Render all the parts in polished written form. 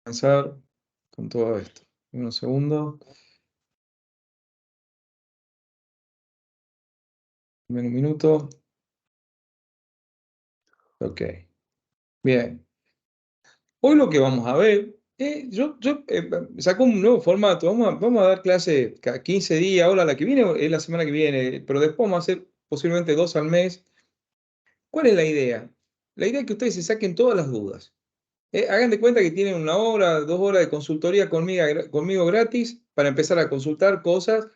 Comenzar con todo esto. Un segundo. Un minuto. Ok. Bien. Hoy lo que vamos a ver, saco un nuevo formato. Vamos a dar clase cada 15 días. Ahora la que viene es la semana que viene, pero después vamos a hacer posiblemente 2 al mes. ¿Cuál es la idea? La idea es que ustedes se saquen todas las dudas. Hagan de cuenta que tienen 1 hora, 2 horas de consultoría conmigo gratis para empezar a consultar cosas.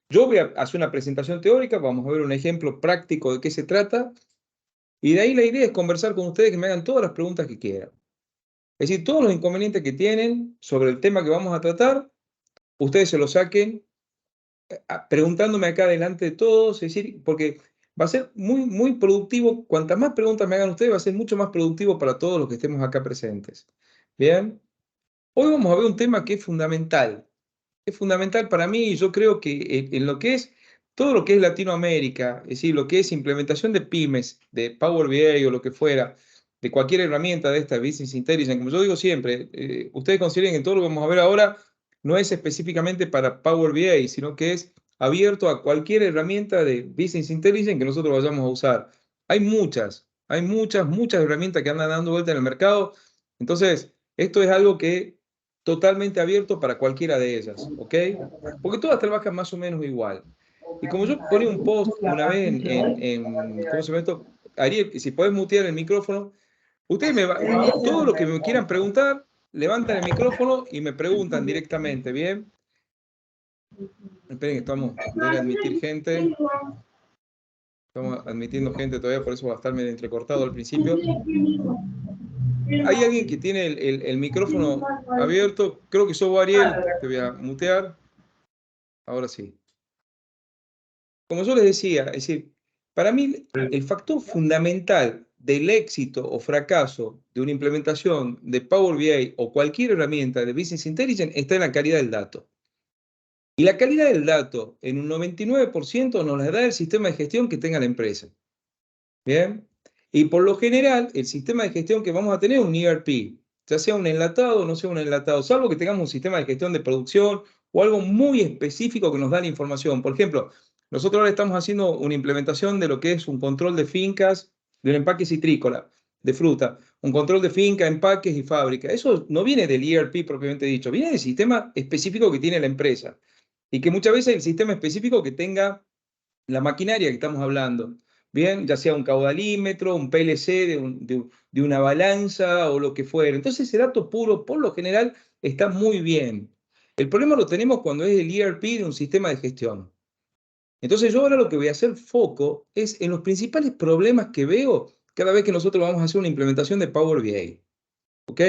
Yo voy a hacer una presentación teórica, vamos a ver un ejemplo práctico de qué se trata, y de ahí la idea es conversar con ustedes, que me hagan todas las preguntas que quieran. Es decir, todos los inconvenientes que tienen sobre el tema que vamos a tratar, ustedes se lo saquen preguntándome acá delante de todos, es decir, porque va a ser muy, muy productivo. Cuantas más preguntas me hagan ustedes, va a ser mucho más productivo para todos los que estemos acá presentes. Bien, hoy vamos a ver un tema que es fundamental. Es fundamental para mí, y yo creo que en lo que es todo lo que es Latinoamérica, es decir, lo que es implementación de pymes, de Power BI o lo que fuera, de cualquier herramienta de esta Business Intelligence, como yo digo siempre, ustedes consideren que todo lo que vamos a ver ahora no es específicamente para Power BI, sino que es abierto a cualquier herramienta de Business Intelligence que nosotros vayamos a usar. Hay muchas herramientas que andan dando vuelta en el mercado. Entonces, esto es algo que totalmente abierto para cualquiera de ellas, ¿ok? Porque todas trabajan más o menos igual. Y como yo ponía un post una vez ¿cómo se llama esto? Ariel, si podés mutear el micrófono, todo lo que me quieran preguntar, levantan el micrófono y me preguntan directamente, ¿bien? Esperen que deben admitir gente. Estamos admitiendo gente todavía, por eso va a estar medio entrecortado al principio. Hay alguien que tiene el micrófono abierto, creo que sos vos, Ariel, te voy a mutear. Ahora sí. Como yo les decía, es decir, para mí el factor fundamental del éxito o fracaso de una implementación de Power BI o cualquier herramienta de Business Intelligence está en la calidad del dato. Y la calidad del dato en un 99% nos la da el sistema de gestión que tenga la empresa. ¿Bien? Y por lo general, el sistema de gestión que vamos a tener es un ERP, ya sea un enlatado o no sea un enlatado, salvo que tengamos un sistema de gestión de producción o algo muy específico que nos da la información. Por ejemplo, nosotros ahora estamos haciendo una implementación de lo que es un control de fincas, de un empaque citrícola, de fruta, un control de finca, empaques y fábrica. Eso no viene del ERP propiamente dicho, viene del sistema específico que tiene la empresa. Y que muchas veces el sistema específico que tenga la maquinaria que estamos hablando, bien, ya sea un caudalímetro, un PLC de una balanza o lo que fuera. Entonces ese dato puro, por lo general, está muy bien. El problema lo tenemos cuando es el ERP de un sistema de gestión. Entonces yo ahora lo que voy a hacer foco es en los principales problemas que veo cada vez que nosotros vamos a hacer una implementación de Power BI. ¿Ok?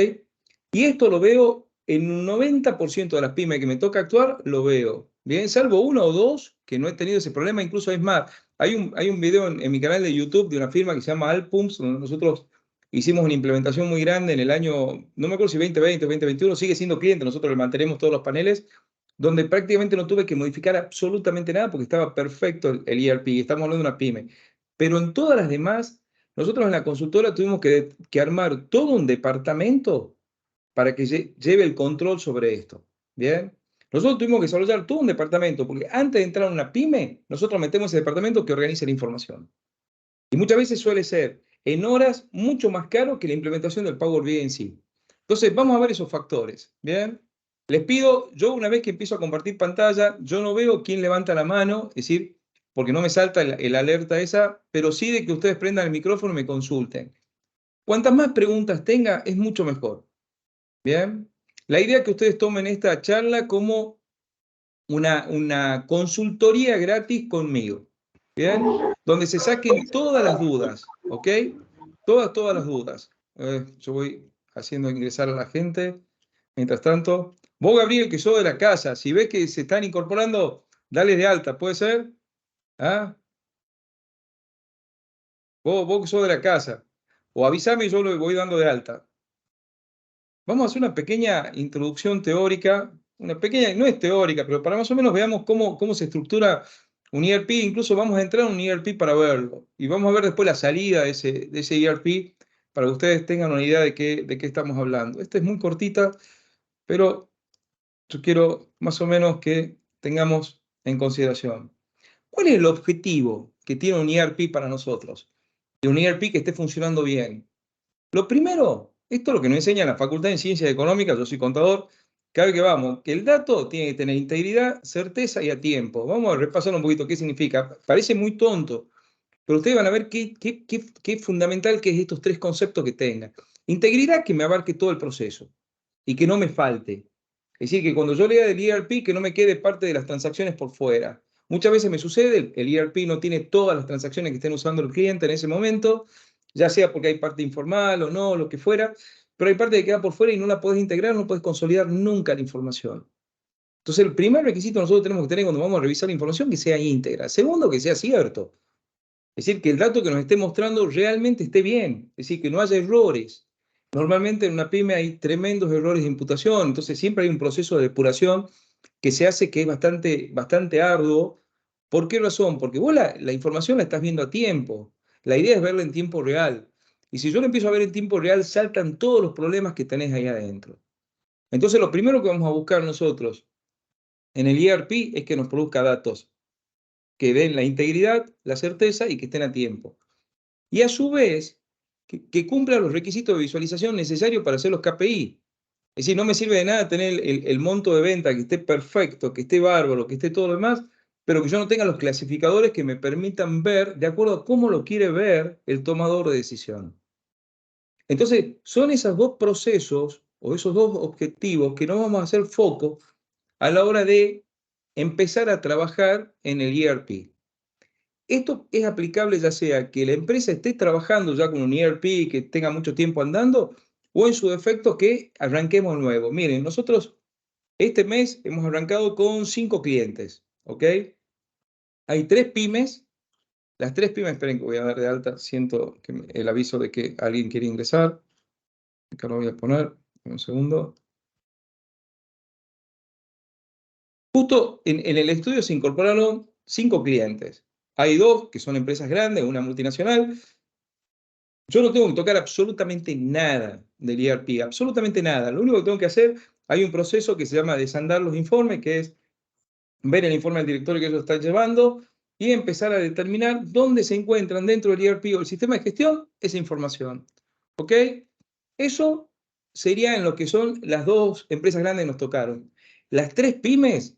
Y esto lo veo en un 90% de las pymes que me toca actuar, lo veo. Bien, salvo uno o dos que no he tenido ese problema, incluso es más. Hay un video en mi canal de YouTube de una firma que se llama Alpumps, donde nosotros hicimos una implementación muy grande en el año, no me acuerdo si 2020 o 2021, sigue siendo cliente, nosotros le mantenemos todos los paneles, donde prácticamente no tuve que modificar absolutamente nada porque estaba perfecto el ERP, estamos hablando de una pyme. Pero en todas las demás, nosotros en la consultora tuvimos que armar todo un departamento para que lleve el control sobre esto. ¿Bien? Nosotros tuvimos que desarrollar todo un departamento, porque antes de entrar a una pyme, nosotros metemos ese departamento que organiza la información. Y muchas veces suele ser en horas mucho más caro que la implementación del Power BI en sí. Entonces, vamos a ver esos factores. ¿Bien? Les pido, yo una vez que empiezo a compartir pantalla, yo no veo quién levanta la mano, es decir, porque no me salta el alerta esa, pero sí de que ustedes prendan el micrófono y me consulten. Cuantas más preguntas tenga, es mucho mejor. Bien, la idea es que ustedes tomen esta charla como una consultoría gratis conmigo, bien, donde se saquen todas las dudas, ¿ok? Todas las dudas. Yo voy haciendo ingresar a la gente. Mientras tanto, vos, Gabriel, que sos de la casa, si ves que se están incorporando, dale de alta, ¿puede ser? ¿Ah? Vos que sos de la casa, o avísame y yo lo voy dando de alta. Vamos a hacer una pequeña introducción teórica, una pequeña, no es teórica, pero para más o menos veamos cómo se estructura un ERP. Incluso vamos a entrar a un ERP para verlo. Y vamos a ver después la salida de ese ERP para que ustedes tengan una idea de qué estamos hablando. Esta es muy cortita, pero yo quiero más o menos que tengamos en consideración. ¿Cuál es el objetivo que tiene un ERP para nosotros? De un ERP que esté funcionando bien. Lo primero, esto es lo que nos enseña en la Facultad de Ciencias Económicas, yo soy contador, cada vez que vamos, que el dato tiene que tener integridad, certeza y a tiempo. Vamos a repasar un poquito qué significa. Parece muy tonto, pero ustedes van a ver qué fundamental que es estos tres conceptos que tenga. Integridad, que me abarque todo el proceso y que no me falte. Es decir, que cuando yo lea del ERP, que no me quede parte de las transacciones por fuera. Muchas veces me sucede, el ERP no tiene todas las transacciones que estén usando el cliente en ese momento, ya sea porque hay parte informal o no, lo que fuera, pero hay parte que queda por fuera y no la puedes integrar, no puedes consolidar nunca la información. Entonces, el primer requisito que nosotros tenemos que tener cuando vamos a revisar la información, que sea íntegra. Segundo, que sea cierto. Es decir, que el dato que nos esté mostrando realmente esté bien. Es decir, que no haya errores. Normalmente en una pyme hay tremendos errores de imputación, entonces siempre hay un proceso de depuración que se hace que es bastante arduo. ¿Por qué razón? Porque vos la información la estás viendo a tiempo. La idea es verla en tiempo real. Y si yo la empiezo a ver en tiempo real, saltan todos los problemas que tenés ahí adentro. Entonces, lo primero que vamos a buscar nosotros en el ERP es que nos produzca datos que den la integridad, la certeza y que estén a tiempo. Y a su vez, que cumpla los requisitos de visualización necesarios para hacer los KPI. Es decir, no me sirve de nada tener el monto de venta que esté perfecto, que esté bárbaro, que esté todo lo demás, pero que yo no tenga los clasificadores que me permitan ver de acuerdo a cómo lo quiere ver el tomador de decisión. Entonces, son esos dos procesos o esos dos objetivos que nos vamos a hacer foco a la hora de empezar a trabajar en el ERP. Esto es aplicable ya sea que la empresa esté trabajando ya con un ERP que tenga mucho tiempo andando o en su defecto que arranquemos nuevo. Miren, nosotros este mes hemos arrancado con 5 clientes, ¿ok? Hay 3 pymes. Las 3 pymes, esperen que voy a dar de alta, siento que el aviso de que alguien quiere ingresar. Acá lo voy a poner, un segundo. Justo en el estudio se incorporaron 5 clientes. Hay 2 que son empresas grandes, una multinacional. Yo no tengo que tocar absolutamente nada del ERP, absolutamente nada. Lo único que tengo que hacer, hay un proceso que se llama desandar los informes, que es ver el informe del directorio que ellos están llevando y empezar a determinar dónde se encuentran dentro del ERP o el sistema de gestión esa información. ¿Ok? Eso sería en lo que son las 2 empresas grandes que nos tocaron. Las 3 pymes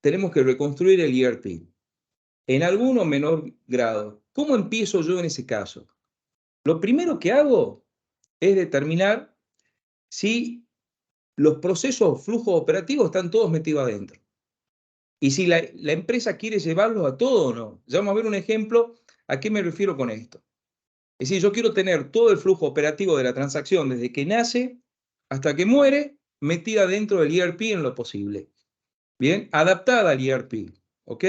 tenemos que reconstruir el ERP en algún o menor grado. ¿Cómo empiezo yo en ese caso? Lo primero que hago es determinar si los procesos o flujos operativos están todos metidos adentro. Y si la empresa quiere llevarlos a todo o no. Ya vamos a ver un ejemplo a qué me refiero con esto. Es decir, yo quiero tener todo el flujo operativo de la transacción desde que nace hasta que muere metida dentro del ERP en lo posible. Bien, adaptada al ERP. ¿Ok?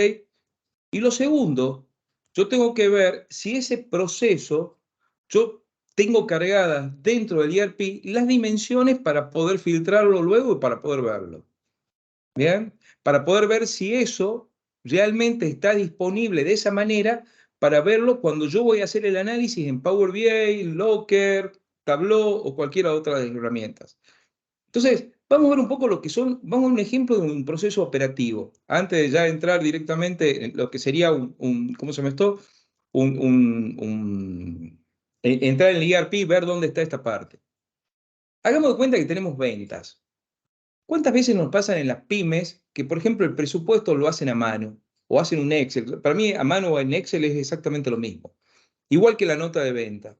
Y lo segundo, yo tengo que ver si ese proceso, yo tengo cargadas dentro del ERP las dimensiones para poder filtrarlo luego y para poder verlo. ¿Bien? Para poder ver si eso realmente está disponible de esa manera para verlo cuando yo voy a hacer el análisis en Power BI, Locker, Tableau o cualquiera otra de las herramientas. Entonces, vamos a ver un poco lo que son, vamos a ver un ejemplo de un proceso operativo, antes de ya entrar directamente en lo que sería ¿cómo se llama esto? Entrar en el ERP, ver dónde está esta parte. Hagamos de cuenta que tenemos ventas. ¿Cuántas veces nos pasan en las pymes que, por ejemplo, el presupuesto lo hacen a mano o hacen un Excel? Para mí, a mano o en Excel es exactamente lo mismo. Igual que la nota de venta.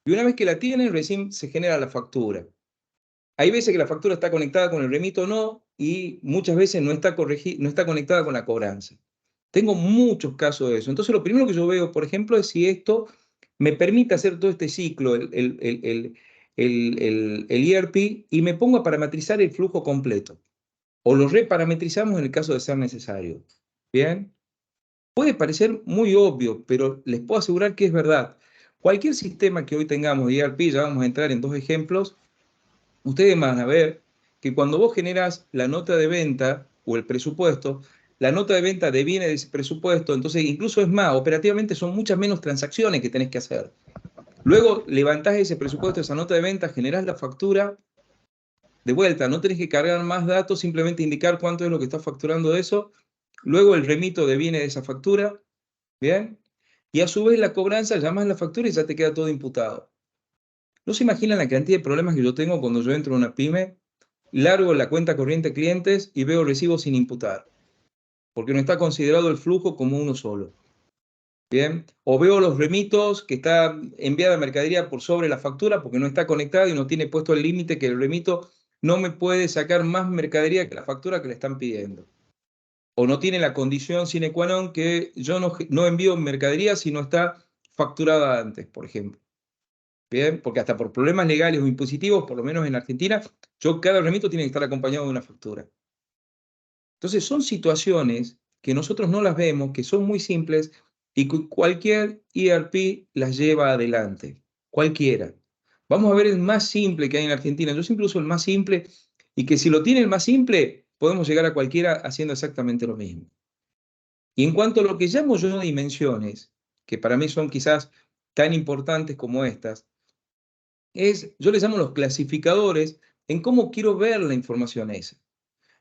Y una vez que la tienen, recién se genera la factura. Hay veces que la factura está conectada con el remito o no, y muchas veces no está conectada con la cobranza. Tengo muchos casos de eso. Entonces, lo primero que yo veo, por ejemplo, es si esto me permite hacer todo este ciclo, el ERP, y me pongo a parametrizar el flujo completo. O lo reparametrizamos en el caso de ser necesario. ¿Bien? Puede parecer muy obvio, pero les puedo asegurar que es verdad. Cualquier sistema que hoy tengamos de ERP, ya vamos a entrar en 2 ejemplos, ustedes van a ver que cuando vos generás la nota de venta o el presupuesto, la nota de venta deviene de ese presupuesto, entonces incluso es más, operativamente son muchas menos transacciones que tenés que hacer. Luego levantás ese presupuesto, esa nota de venta, generás la factura De vuelta, no tenés que cargar más datos, simplemente indicar cuánto es lo que está facturando de eso. Luego el remito deviene de esa factura, ¿bien? Y a su vez la cobranza, llamas la factura y ya te queda todo imputado. No se imaginan la cantidad de problemas que yo tengo cuando yo entro a una pyme, largo la cuenta corriente clientes y veo recibos sin imputar, porque no está considerado el flujo como uno solo. Bien, o veo los remitos que está enviada mercadería por sobre la factura porque no está conectada y no tiene puesto el límite que el remito no me puede sacar más mercadería que la factura que le están pidiendo. O no tiene la condición sine qua non que yo no envío mercadería si no está facturada antes, por ejemplo. Bien, porque hasta por problemas legales o impositivos, por lo menos en Argentina, cada remito tiene que estar acompañado de una factura. Entonces son situaciones que nosotros no las vemos, que son muy simples y que cualquier ERP las lleva adelante, cualquiera. Vamos a ver el más simple que hay en Argentina. Yo siempre uso el más simple y que si lo tiene el más simple, podemos llegar a cualquiera haciendo exactamente lo mismo. Y en cuanto a lo que llamo yo dimensiones, que para mí son quizás tan importantes como estas, yo les llamo los clasificadores en cómo quiero ver la información esa.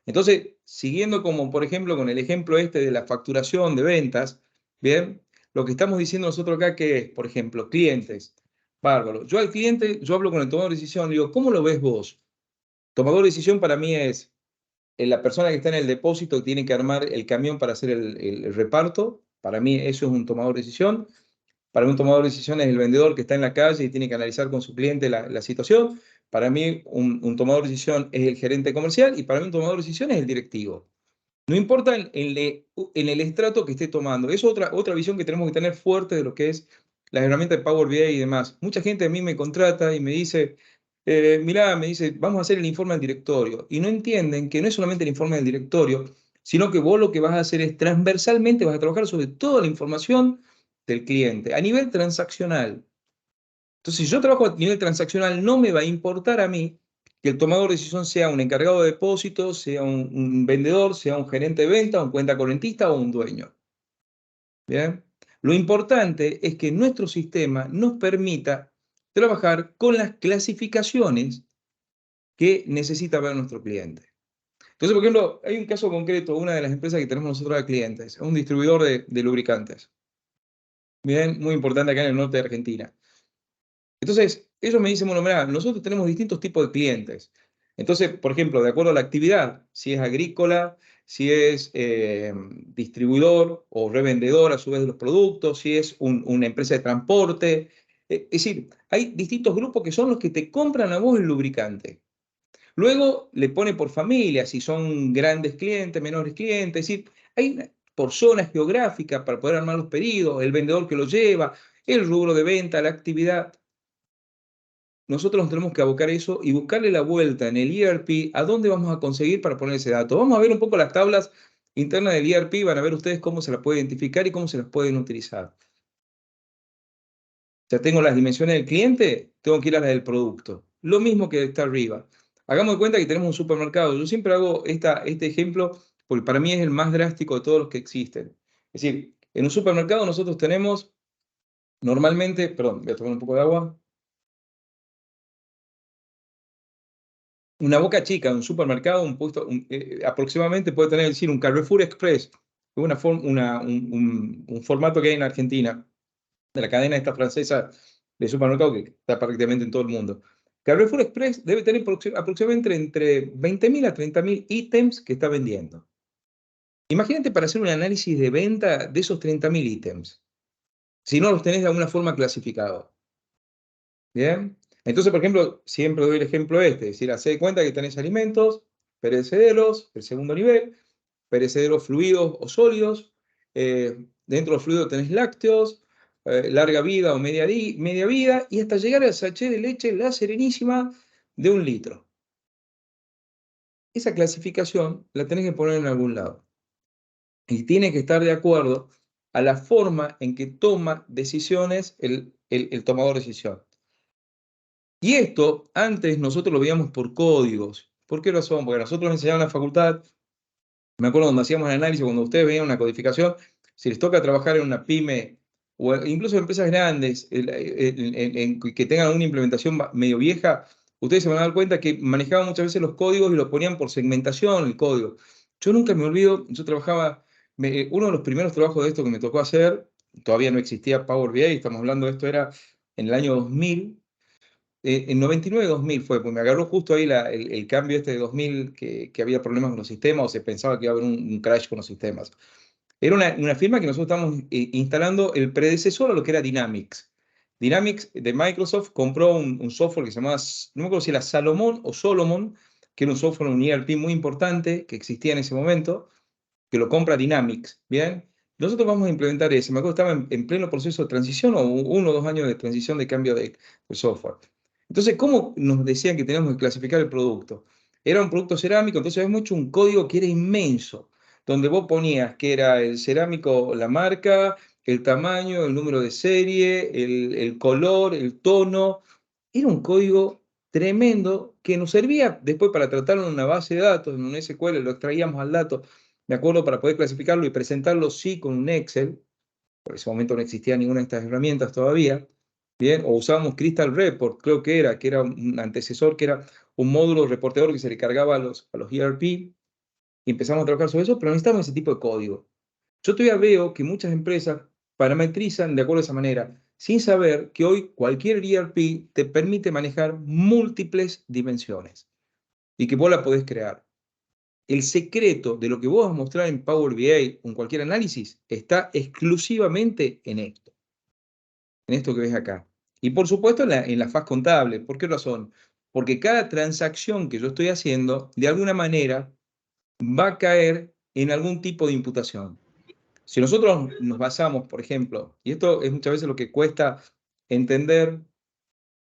Entonces, siguiendo como por ejemplo con el ejemplo este de la facturación de ventas, ¿bien? Lo que estamos diciendo nosotros acá que es, por ejemplo, clientes. Bárbaro. Yo al cliente, yo hablo con el tomador de decisión, le digo, ¿cómo lo ves vos? Tomador de decisión para mí es la persona que está en el depósito que tiene que armar el camión para hacer el reparto. Para mí eso es un tomador de decisión. Para mí un tomador de decisión es el vendedor que está en la calle y tiene que analizar con su cliente la situación. Para mí un tomador de decisión es el gerente comercial y para mí un tomador de decisión es el directivo. No importa en el estrato que esté tomando. Es otra visión que tenemos que tener fuerte de lo que es las herramientas de Power BI y demás. Mucha gente a mí me contrata y me dice, mirá, me dice, vamos a hacer el informe del directorio. Y no entienden que no es solamente el informe del directorio, sino que vos lo que vas a hacer es transversalmente, vas a trabajar sobre toda la información del cliente, a nivel transaccional. Entonces, si yo trabajo a nivel transaccional, no me va a importar a mí que el tomador de decisión sea un encargado de depósitos, sea un vendedor, sea un gerente de venta, un cuenta correntista o un dueño. ¿Bien? Lo importante es que nuestro sistema nos permita trabajar con las clasificaciones que necesita ver nuestro cliente. Entonces, por ejemplo, hay un caso concreto, una de las empresas que tenemos nosotros de clientes, es un distribuidor de lubricantes. Bien, muy importante acá en el norte de Argentina. Entonces, ellos me dicen, bueno, mira, nosotros tenemos distintos tipos de clientes. Entonces, por ejemplo, de acuerdo a la actividad, si es agrícola, si es distribuidor o revendedor a su vez de los productos, si es una empresa de transporte. Es decir, hay distintos grupos que son los que te compran a vos el lubricante. Luego le pone por familia, si son grandes clientes, menores clientes. Es decir, por zonas geográficas para poder armar los pedidos, el vendedor que lo lleva, el rubro de venta, la actividad. Nosotros nos tenemos que abocar eso y buscarle la vuelta en el ERP a dónde vamos a conseguir para poner ese dato. Vamos a ver un poco las tablas internas del ERP, van a ver ustedes cómo se las puede identificar y cómo se las pueden utilizar. Ya tengo las dimensiones del cliente, tengo que ir a las del producto. Lo mismo que está arriba. Hagamos de cuenta que tenemos un supermercado. Yo siempre hago este ejemplo porque para mí es el más drástico de todos los que existen. Es decir, en un supermercado nosotros tenemos normalmente, perdón, voy a tomar un poco de agua. Una Boca Chica, un supermercado, aproximadamente puede tener, decir, un Carrefour Express, un formato que hay en Argentina, de la cadena esta francesa de supermercado que está prácticamente en todo el mundo. Carrefour Express debe tener aproximadamente entre 20.000 a 30.000 ítems que está vendiendo. Imagínate para hacer un análisis de venta de esos 30.000 ítems, si no los tenés de alguna forma clasificados. ¿Bien? Entonces, por ejemplo, siempre doy el ejemplo este, es decir, hace de cuenta que tenés alimentos perecederos, el segundo nivel, perecederos fluidos o sólidos, dentro de los fluidos tenés lácteos, larga vida o media vida, y hasta llegar al sachet de leche, la Serenísima, de 1 litro. Esa clasificación la tenés que poner en algún lado. Y tiene que estar de acuerdo a la forma en que toma decisiones el tomador de decisión. Y esto antes nosotros lo veíamos por códigos. ¿Por qué razón? Porque nosotros nos enseñaban en la facultad, me acuerdo cuando hacíamos el análisis, cuando ustedes veían una codificación, si les toca trabajar en una pyme o incluso en empresas grandes que tengan una implementación medio vieja, ustedes se van a dar cuenta que manejaban muchas veces los códigos y los ponían por segmentación, el código. Yo nunca me olvido, yo trabajaba, uno de los primeros trabajos de esto que me tocó hacer, todavía no existía Power BI, estamos hablando de esto, era en el año 2000, en 99-2000 fue, pues me agarró justo ahí el cambio este de 2000, que había problemas con los sistemas, o se pensaba que iba a haber un crash con los sistemas. Era una firma que nosotros estamos instalando el predecesor a lo que era Dynamics. Dynamics de Microsoft compró un software que se llamaba, no me acuerdo si era Salomón o Solomon, que era un software, un ERP muy importante que existía en ese momento, que lo compra Dynamics, ¿bien? Nosotros vamos a implementar ese. Me acuerdo que estaba en pleno proceso de transición o 1 o 2 años de transición de cambio de software. Entonces, ¿cómo nos decían que teníamos que clasificar el producto? Era un producto cerámico, entonces habíamos hecho un código que era inmenso, donde vos ponías que era el cerámico, la marca, el tamaño, el número de serie, el color, el tono. Era un código tremendo que nos servía después para tratarlo en una base de datos, en un SQL, lo extraíamos al dato, me acuerdo, para poder clasificarlo y presentarlo sí con un Excel. Por ese momento no existía ninguna de estas herramientas todavía, ¿bien? O usábamos Crystal Report, creo que era un antecesor, que era un módulo reporteador que se le cargaba a los ERP, y empezamos a trabajar sobre eso, pero necesitamos ese tipo de código. Yo todavía veo que muchas empresas parametrizan de acuerdo a esa manera, sin saber que hoy cualquier ERP te permite manejar múltiples dimensiones y que vos la podés crear. El secreto de lo que vos vas a mostrar en Power BI o en cualquier análisis está exclusivamente en esto que ves acá. Y por supuesto en la faz contable. ¿Por qué razón? Porque cada transacción que yo estoy haciendo, de alguna manera, va a caer en algún tipo de imputación. Si nosotros nos basamos, por ejemplo, y esto es muchas veces lo que cuesta entender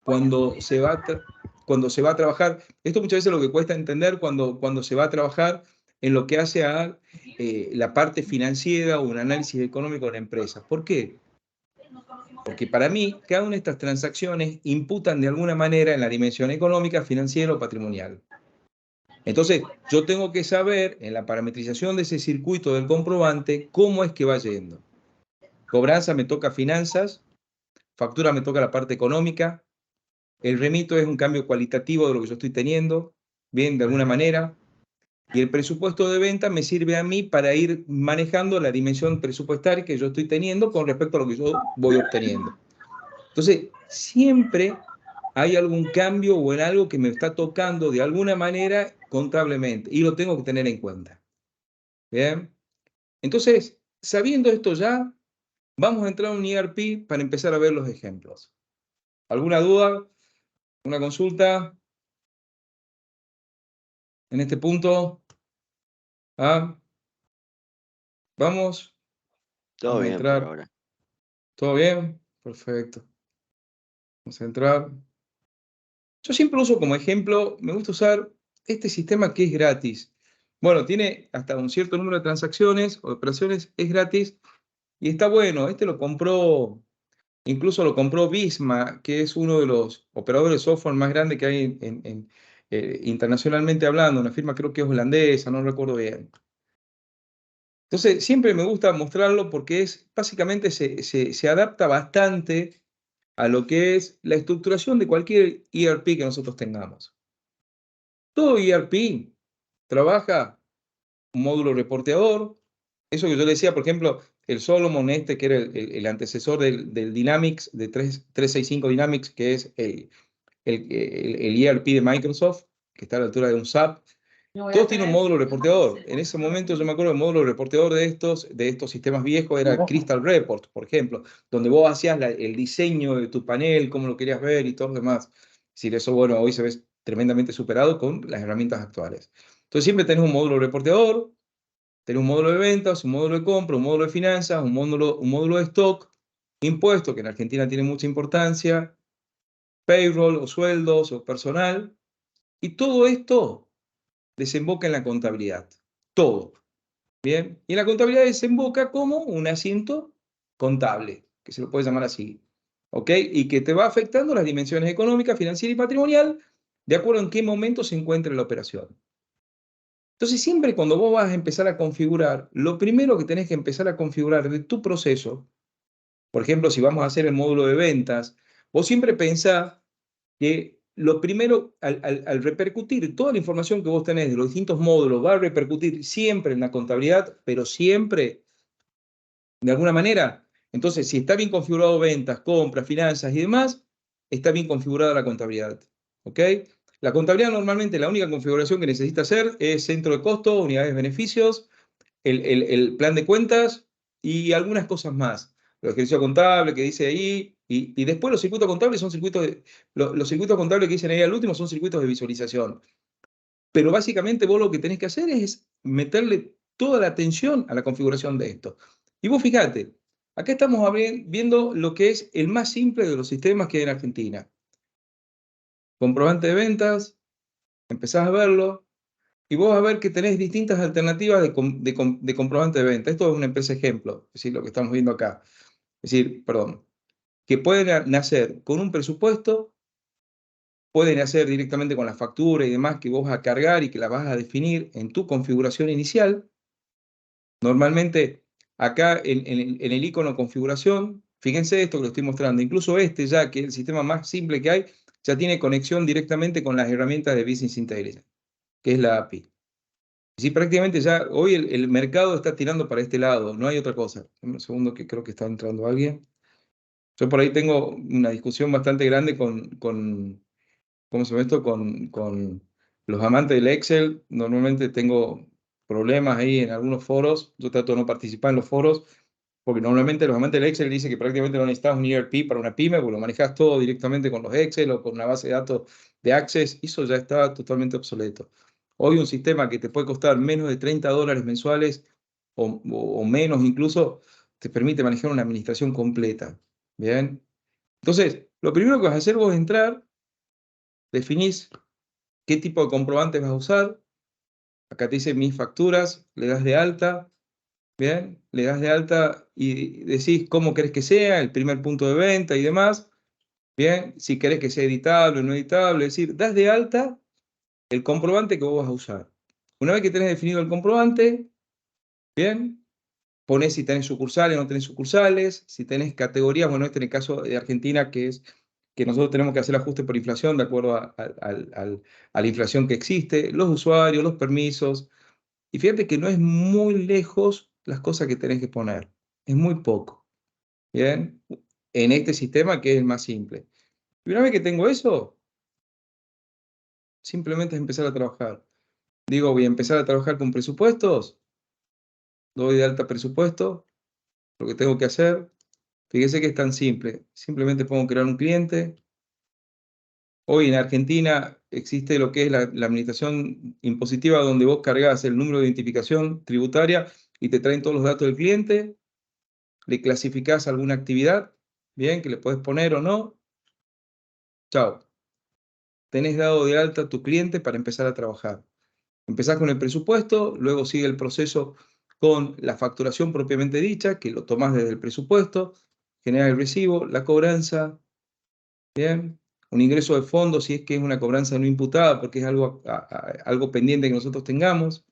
cuando se va a trabajar, esto muchas veces lo que cuesta entender cuando se va a trabajar en lo que hace a la parte financiera o un análisis económico de la empresa. ¿Por qué? Porque para mí, cada una de estas transacciones imputan de alguna manera en la dimensión económica, financiera o patrimonial. Entonces, yo tengo que saber en la parametrización de ese circuito del comprobante cómo es que va yendo. Cobranza me toca finanzas, factura me toca la parte económica, el remito es un cambio cualitativo de lo que yo estoy teniendo, bien, de alguna manera, y el presupuesto de venta me sirve a mí para ir manejando la dimensión presupuestaria que yo estoy teniendo con respecto a lo que yo voy obteniendo. Entonces, siempre hay algún cambio o en algo que me está tocando de alguna manera contablemente y lo tengo que tener en cuenta. Bien. Entonces, sabiendo esto ya, vamos a entrar a un ERP para empezar a ver los ejemplos. ¿Alguna duda? ¿Una consulta en este punto? ¿Ah? ¿Vamos? Todo Vamos a bien por entrar. ahora. ¿Todo bien? Perfecto. Vamos a entrar. Yo siempre uso como ejemplo, me gusta usar este sistema que es gratis. Bueno, tiene hasta un cierto número de transacciones o de operaciones, es gratis y está bueno. Este lo compró, incluso lo compró Visma, que es uno de los operadores de software más grandes que hay internacionalmente hablando, una firma creo que es holandesa, no recuerdo bien. Entonces, siempre me gusta mostrarlo porque básicamente se adapta bastante a lo que es la estructuración de cualquier ERP que nosotros tengamos. Todo ERP trabaja un módulo reporteador. Eso que yo le decía, por ejemplo, el Solomon que era el antecesor del Dynamics, de 365 Dynamics, que es el ERP de Microsoft, que está a la altura de un SAP. Todos tienen un módulo reporteador. En ese momento yo me acuerdo del módulo reporteador de estos sistemas viejos era Crystal Report, por ejemplo, donde vos hacías el diseño de tu panel, cómo lo querías ver y todo lo demás. Es decir, eso, bueno, hoy se ve tremendamente superado con las herramientas actuales. Entonces siempre tenés un módulo reporteador, tenés un módulo de ventas, un módulo de compra, un módulo de finanzas, un módulo de stock, impuestos, que en Argentina tiene mucha importancia, payroll o sueldos o personal, y todo esto desemboca en la contabilidad. Todo. Bien. Y en la contabilidad desemboca como un asiento contable, que se lo puede llamar así. ¿Ok? Y que te va afectando las dimensiones económicas, financiera y patrimonial de acuerdo en qué momento se encuentra la operación. Entonces, siempre cuando vos vas a empezar a configurar, lo primero que tenés que empezar a configurar de tu proceso, por ejemplo, si vamos a hacer el módulo de ventas, vos siempre pensás que lo primero, al repercutir toda la información que vos tenés de los distintos módulos, va a repercutir siempre en la contabilidad, pero siempre, de alguna manera. Entonces, si está bien configurado ventas, compras, finanzas y demás, está bien configurada la contabilidad. ¿Ok? La contabilidad normalmente la única configuración que necesita hacer es centro de costo, unidades de beneficios, el plan de cuentas y algunas cosas más. El ejercicio contable que dice ahí, y después los circuitos contables son circuitos los circuitos contables que dicen ahí al último son circuitos de visualización. Pero básicamente vos lo que tenés que hacer es meterle toda la atención a la configuración de esto. Y vos fíjate, acá estamos viendo lo que es el más simple de los sistemas que hay en Argentina. Comprobante de ventas, empezás a verlo, y vos vas a ver que tenés distintas alternativas de comprobante de venta. Esto es una empresa ejemplo, es decir, lo que estamos viendo acá. Es decir, perdón, que pueden nacer con un presupuesto, pueden nacer directamente con la factura y demás que vos vas a cargar y que la vas a definir en tu configuración inicial. Normalmente, acá en el icono configuración, fíjense esto que lo estoy mostrando, incluso este ya, que es el sistema más simple que hay, ya tiene conexión directamente con las herramientas de Business Intelligence, que es la API. Sí, prácticamente ya hoy el mercado está tirando para este lado, no hay otra cosa. Un segundo que creo que está entrando alguien. Yo por ahí tengo una discusión bastante grande ¿cómo se llama esto? Con los amantes del Excel. Normalmente tengo problemas ahí en algunos foros. Yo trato de no participar en los foros, porque normalmente los amantes del Excel dicen que prácticamente no necesitas un ERP para una pyme, porque lo manejas todo directamente con los Excel o con una base de datos de Access. Eso ya está totalmente obsoleto. Hoy un sistema que te puede costar menos de $30 mensuales o menos incluso, te permite manejar una administración completa. ¿Bien? Entonces, lo primero que vas a hacer vos es entrar, definís qué tipo de comprobantes vas a usar. Acá te dice mis facturas, le das de alta, ¿bien? Le das de alta y decís cómo querés que sea, el primer punto de venta y demás, ¿bien? Si querés que sea editable o no editable, es decir, das de alta el comprobante que vos vas a usar. Una vez que tenés definido el comprobante, ¿bien? Ponés si tenés sucursales o no tenés sucursales, si tenés categorías, bueno, este en el caso de Argentina, que es que nosotros tenemos que hacer ajustes por inflación de acuerdo a la inflación que existe, los usuarios, los permisos. Y fíjate que no es muy lejos las cosas que tenés que poner, es muy poco, ¿bien? En este sistema que es el más simple. Y una vez que tengo eso, simplemente es empezar a trabajar. Digo, voy a empezar a trabajar con presupuestos, doy de alta presupuesto, lo que tengo que hacer. Fíjese que es tan simple. Simplemente pongo crear un cliente. Hoy en Argentina existe lo que es la administración impositiva, donde vos cargas el número de identificación tributaria y te traen todos los datos del cliente, le clasificás alguna actividad, bien, que le puedes poner o no. Chao. Tenés dado de alta tu cliente para empezar a trabajar. Empezás con el presupuesto, luego sigue el proceso con la facturación propiamente dicha, que lo tomás desde el presupuesto, generas el recibo, la cobranza, bien, un ingreso de fondos si es que es una cobranza no imputada, porque es algo pendiente que nosotros tengamos,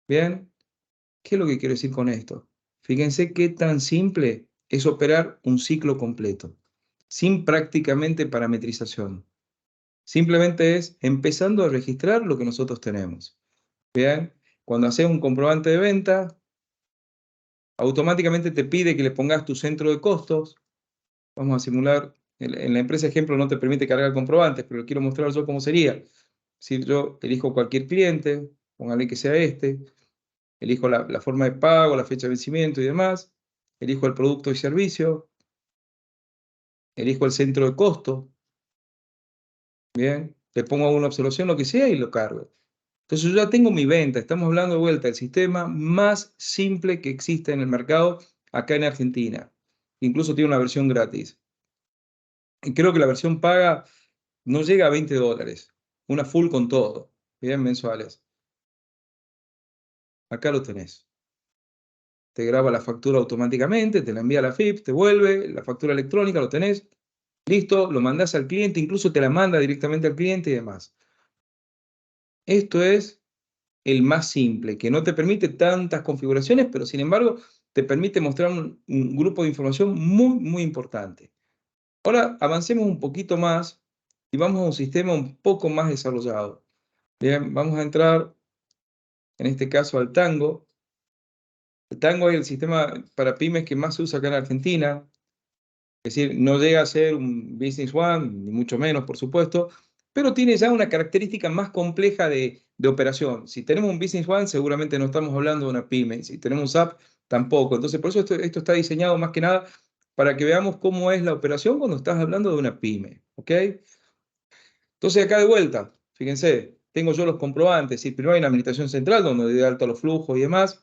bien. ¿Qué es lo que quiero decir con esto? Fíjense qué tan simple es operar un ciclo completo, sin prácticamente parametrización. Simplemente es empezando a registrar lo que nosotros tenemos. Bien, cuando haces un comprobante de venta, automáticamente te pide que le pongas tu centro de costos. Vamos a simular, en la empresa ejemplo no te permite cargar comprobantes, pero quiero mostrar yo cómo sería. Si yo elijo cualquier cliente, póngale que sea este, elijo la forma de pago, la fecha de vencimiento y demás, elijo el producto y servicio, elijo el centro de costo, bien, le pongo una observación, lo que sea, y lo cargo. Entonces yo ya tengo mi venta, estamos hablando de vuelta del sistema más simple que existe en el mercado acá en Argentina. Incluso tiene una versión gratis. Y creo que la versión paga no llega a $20, una full con todo, bien, mensuales. Acá lo tenés. Te graba la factura automáticamente, te la envía a la FIP, te vuelve, la factura electrónica, lo tenés, listo, lo mandás al cliente, incluso te la manda directamente al cliente y demás. Esto es el más simple, que no te permite tantas configuraciones, pero sin embargo te permite mostrar un grupo de información muy, muy importante. Ahora avancemos un poquito más y vamos a un sistema un poco más desarrollado. Bien, vamos a entrar, en este caso, al Tango. El Tango es el sistema para pymes que más se usa acá en Argentina. Es decir, no llega a ser un Business One, ni mucho menos, por supuesto, pero tiene ya una característica más compleja de operación. Si tenemos un Business One, seguramente no estamos hablando de una pyme. Si tenemos un SAP, tampoco. Entonces, por eso esto está diseñado más que nada para que veamos cómo es la operación cuando estás hablando de una pyme. ¿Ok? Entonces, acá de vuelta, fíjense, tengo yo los comprobantes. Si primero hay una administración central donde doy de alta los flujos y demás.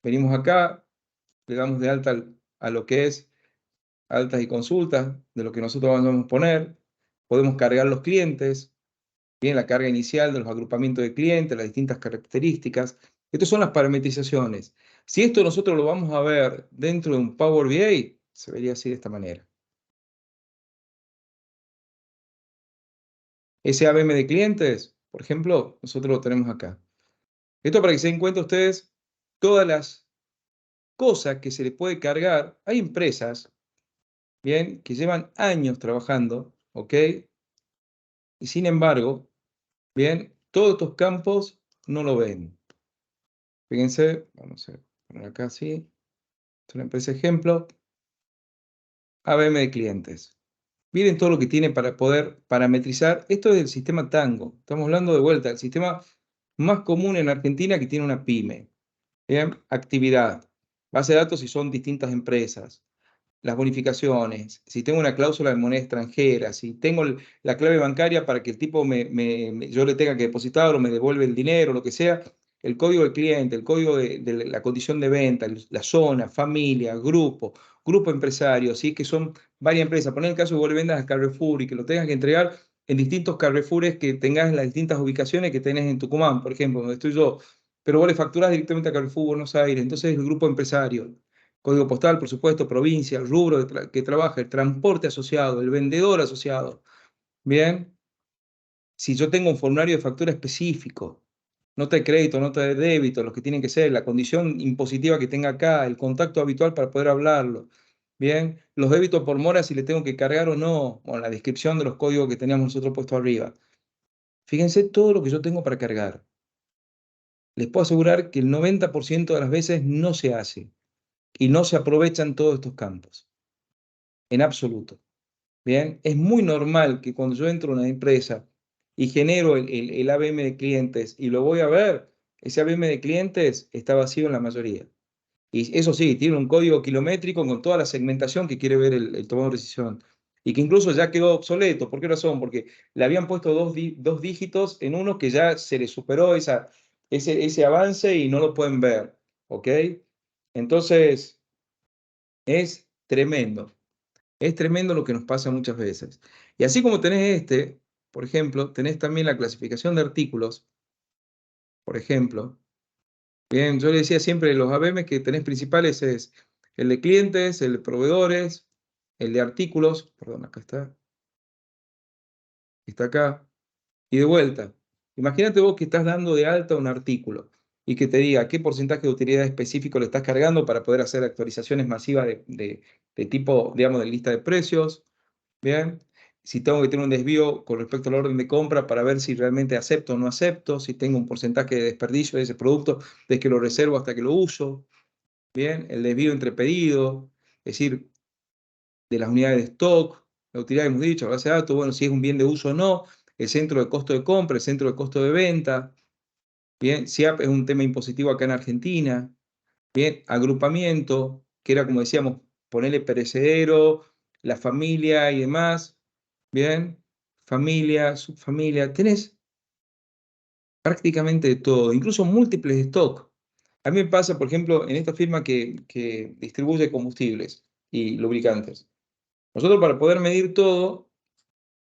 Venimos acá, le damos de alta a lo que es altas y consultas, de lo que nosotros vamos a poner. Podemos cargar los clientes, bien, la carga inicial de los agrupamientos de clientes, las distintas características. Estas son las parametrizaciones. Si esto nosotros lo vamos a ver dentro de un Power BI, se vería así de esta manera. Ese ABM de clientes, por ejemplo, nosotros lo tenemos acá. Esto para que se den cuenta ustedes todas las cosas que se le puede cargar. Hay empresas, bien, que llevan años trabajando, ¿ok? Y sin embargo, bien, todos estos campos no lo ven. Fíjense, vamos a poner acá así, es una empresa ejemplo, ABM de clientes. Miren todo lo que tiene para poder parametrizar. Esto es el sistema Tango. Estamos hablando de vuelta, el sistema más común en Argentina que tiene una pyme. Bien, actividad, base de datos si son distintas empresas, las bonificaciones, si tengo una cláusula de moneda extranjera, si tengo la clave bancaria para que el tipo yo le tenga que depositar o me devuelve el dinero, lo que sea, el código del cliente, el código de la condición de venta, la zona, familia, grupo empresario, ¿sí? Que son varias empresas. Poner el caso de vos le vendas a Carrefour y que lo tengas que entregar en distintos Carrefours que tengas en las distintas ubicaciones que tenés en Tucumán, por ejemplo, donde estoy yo, pero vos le facturás directamente a Carrefour Buenos Aires, entonces el grupo empresario. Código postal, por supuesto, provincia, el rubro que trabaja, el transporte asociado, el vendedor asociado. Bien, si yo tengo un formulario de factura específico, nota de crédito, nota de débito, los que tienen que ser, la condición impositiva que tenga acá, el contacto habitual para poder hablarlo. Bien, los débitos por mora, si le tengo que cargar o no, o la descripción de los códigos que teníamos nosotros puesto arriba. Fíjense todo lo que yo tengo para cargar. Les puedo asegurar que el 90% de las veces no se hace y no se aprovechan todos estos campos, en absoluto. Bien, es muy normal que cuando yo entro a una empresa y genero el ABM de clientes y lo voy a ver, ese ABM de clientes está vacío en la mayoría. Y eso sí, tiene un código kilométrico con toda la segmentación que quiere ver el tomador de decisión. Y que incluso ya quedó obsoleto. ¿Por qué razón? Porque le habían puesto dos dígitos en uno que ya se le superó ese avance y no lo pueden ver. ¿Ok? Entonces, es tremendo. Es tremendo lo que nos pasa muchas veces. Y así como tenés por ejemplo, tenés también la clasificación de artículos, por ejemplo. Bien, yo le decía siempre, los ABM que tenés principales es el de clientes, el de proveedores, el de artículos, perdón, acá está acá, y de vuelta. Imagínate vos que estás dando de alta un artículo y que te diga qué porcentaje de utilidad específico le estás cargando para poder hacer actualizaciones masivas de tipo, digamos, de lista de precios. Bien, si tengo que tener un desvío con respecto al orden de compra para ver si realmente acepto o no acepto, si tengo un porcentaje de desperdicio de ese producto desde que lo reservo hasta que lo uso. Bien, el desvío entre pedidos, es decir, de las unidades de stock, la utilidad que hemos dicho, la base de datos, bueno, si es un bien de uso o no, el centro de costo de compra, el centro de costo de venta. Bien, SIAP es un tema impositivo acá en Argentina. Bien, agrupamiento, que era como decíamos, ponerle perecedero, la familia y demás. Bien, familia, subfamilia, tenés prácticamente de todo, incluso múltiples stock. A mí me pasa, por ejemplo, en esta firma que distribuye combustibles y lubricantes. Nosotros para poder medir todo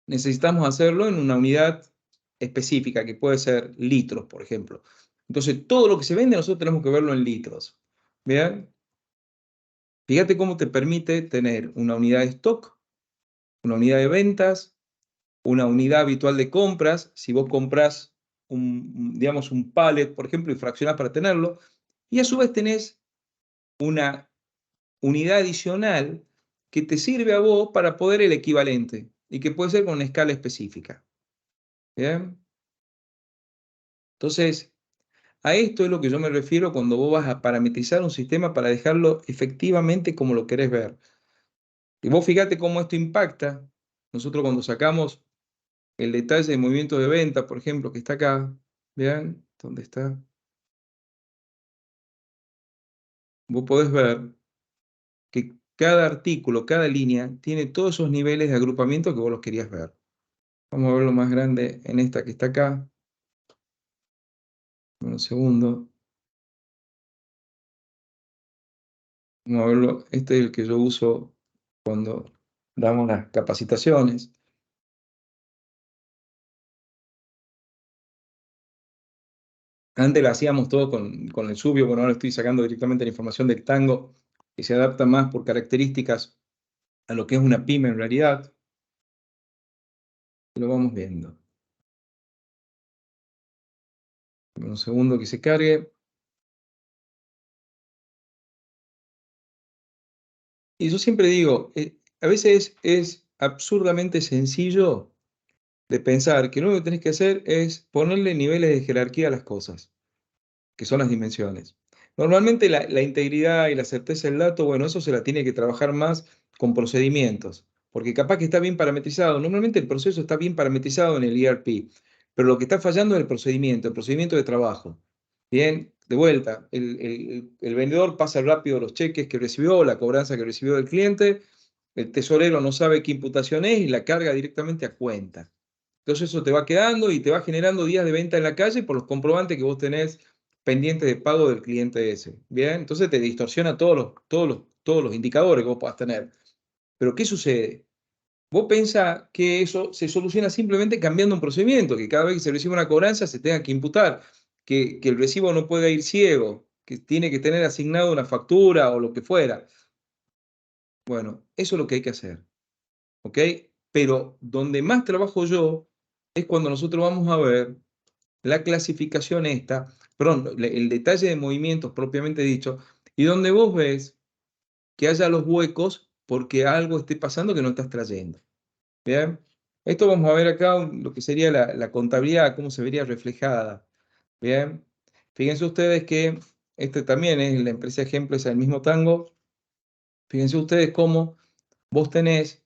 necesitamos hacerlo en una unidad específica, que puede ser litros, por ejemplo. Entonces, todo lo que se vende nosotros tenemos que verlo en litros. Bien, fíjate cómo te permite tener una unidad de stock, una unidad de ventas, una unidad habitual de compras, si vos comprás digamos, un pallet, por ejemplo, y fraccionás para tenerlo, y a su vez tenés una unidad adicional que te sirve a vos para poder el equivalente. y que puede ser con una escala específica. ¿Bien? Entonces, a esto es lo que yo me refiero cuando vos vas a parametrizar un sistema para dejarlo efectivamente como lo querés ver. Y vos fíjate cómo esto impacta. Nosotros cuando sacamos el detalle de movimiento de venta, por ejemplo, que está acá, vean, ¿dónde está? Vos podés ver que cada artículo, cada línea, tiene todos esos niveles de agrupamiento que vos los querías ver. Vamos a verlo más grande en esta que está acá. Un segundo. Vamos a verlo. Este es el que yo uso cuando damos las capacitaciones. Antes lo hacíamos todo con el Subio, bueno, ahora estoy sacando directamente la información del Tango, que se adapta más por características a lo que es una pyme en realidad. Lo vamos viendo. Un segundo que se cargue. Y yo siempre digo, a veces es absurdamente sencillo de pensar que lo único que tenés que hacer es ponerle niveles de jerarquía a las cosas, que son las dimensiones. Normalmente la integridad y la certeza del dato, bueno, eso se la tiene que trabajar más con procedimientos, porque capaz que está bien parametrizado. Normalmente el proceso está bien parametrizado en el ERP, pero lo que está fallando es el procedimiento de trabajo. Bien, de vuelta, el vendedor pasa rápido los cheques que recibió, la cobranza que recibió del cliente, el tesorero no sabe qué imputación es y la carga directamente a cuenta. Entonces eso te va quedando y te va generando días de venta en la calle por los comprobantes que vos tenés pendientes de pago del cliente ese. Bien, entonces te distorsiona todos los indicadores que vos puedas tener. Pero ¿qué sucede? Vos pensás que eso se soluciona simplemente cambiando un procedimiento, que cada vez que se recibe una cobranza se tenga que imputar, que el recibo no pueda ir ciego, que tiene que tener asignado una factura o lo que fuera. Bueno, eso es lo que hay que hacer, ¿ok? Pero donde más trabajo yo es cuando nosotros vamos a ver la clasificación esta, perdón, el detalle de movimientos propiamente dicho, y donde vos ves que haya los huecos porque algo esté pasando que no estás trayendo. Bien, esto vamos a ver acá lo que sería la contabilidad, cómo se vería reflejada. Bien, fíjense ustedes que este también es la empresa ejemplo, es el mismo Tango. Fíjense ustedes cómo vos tenés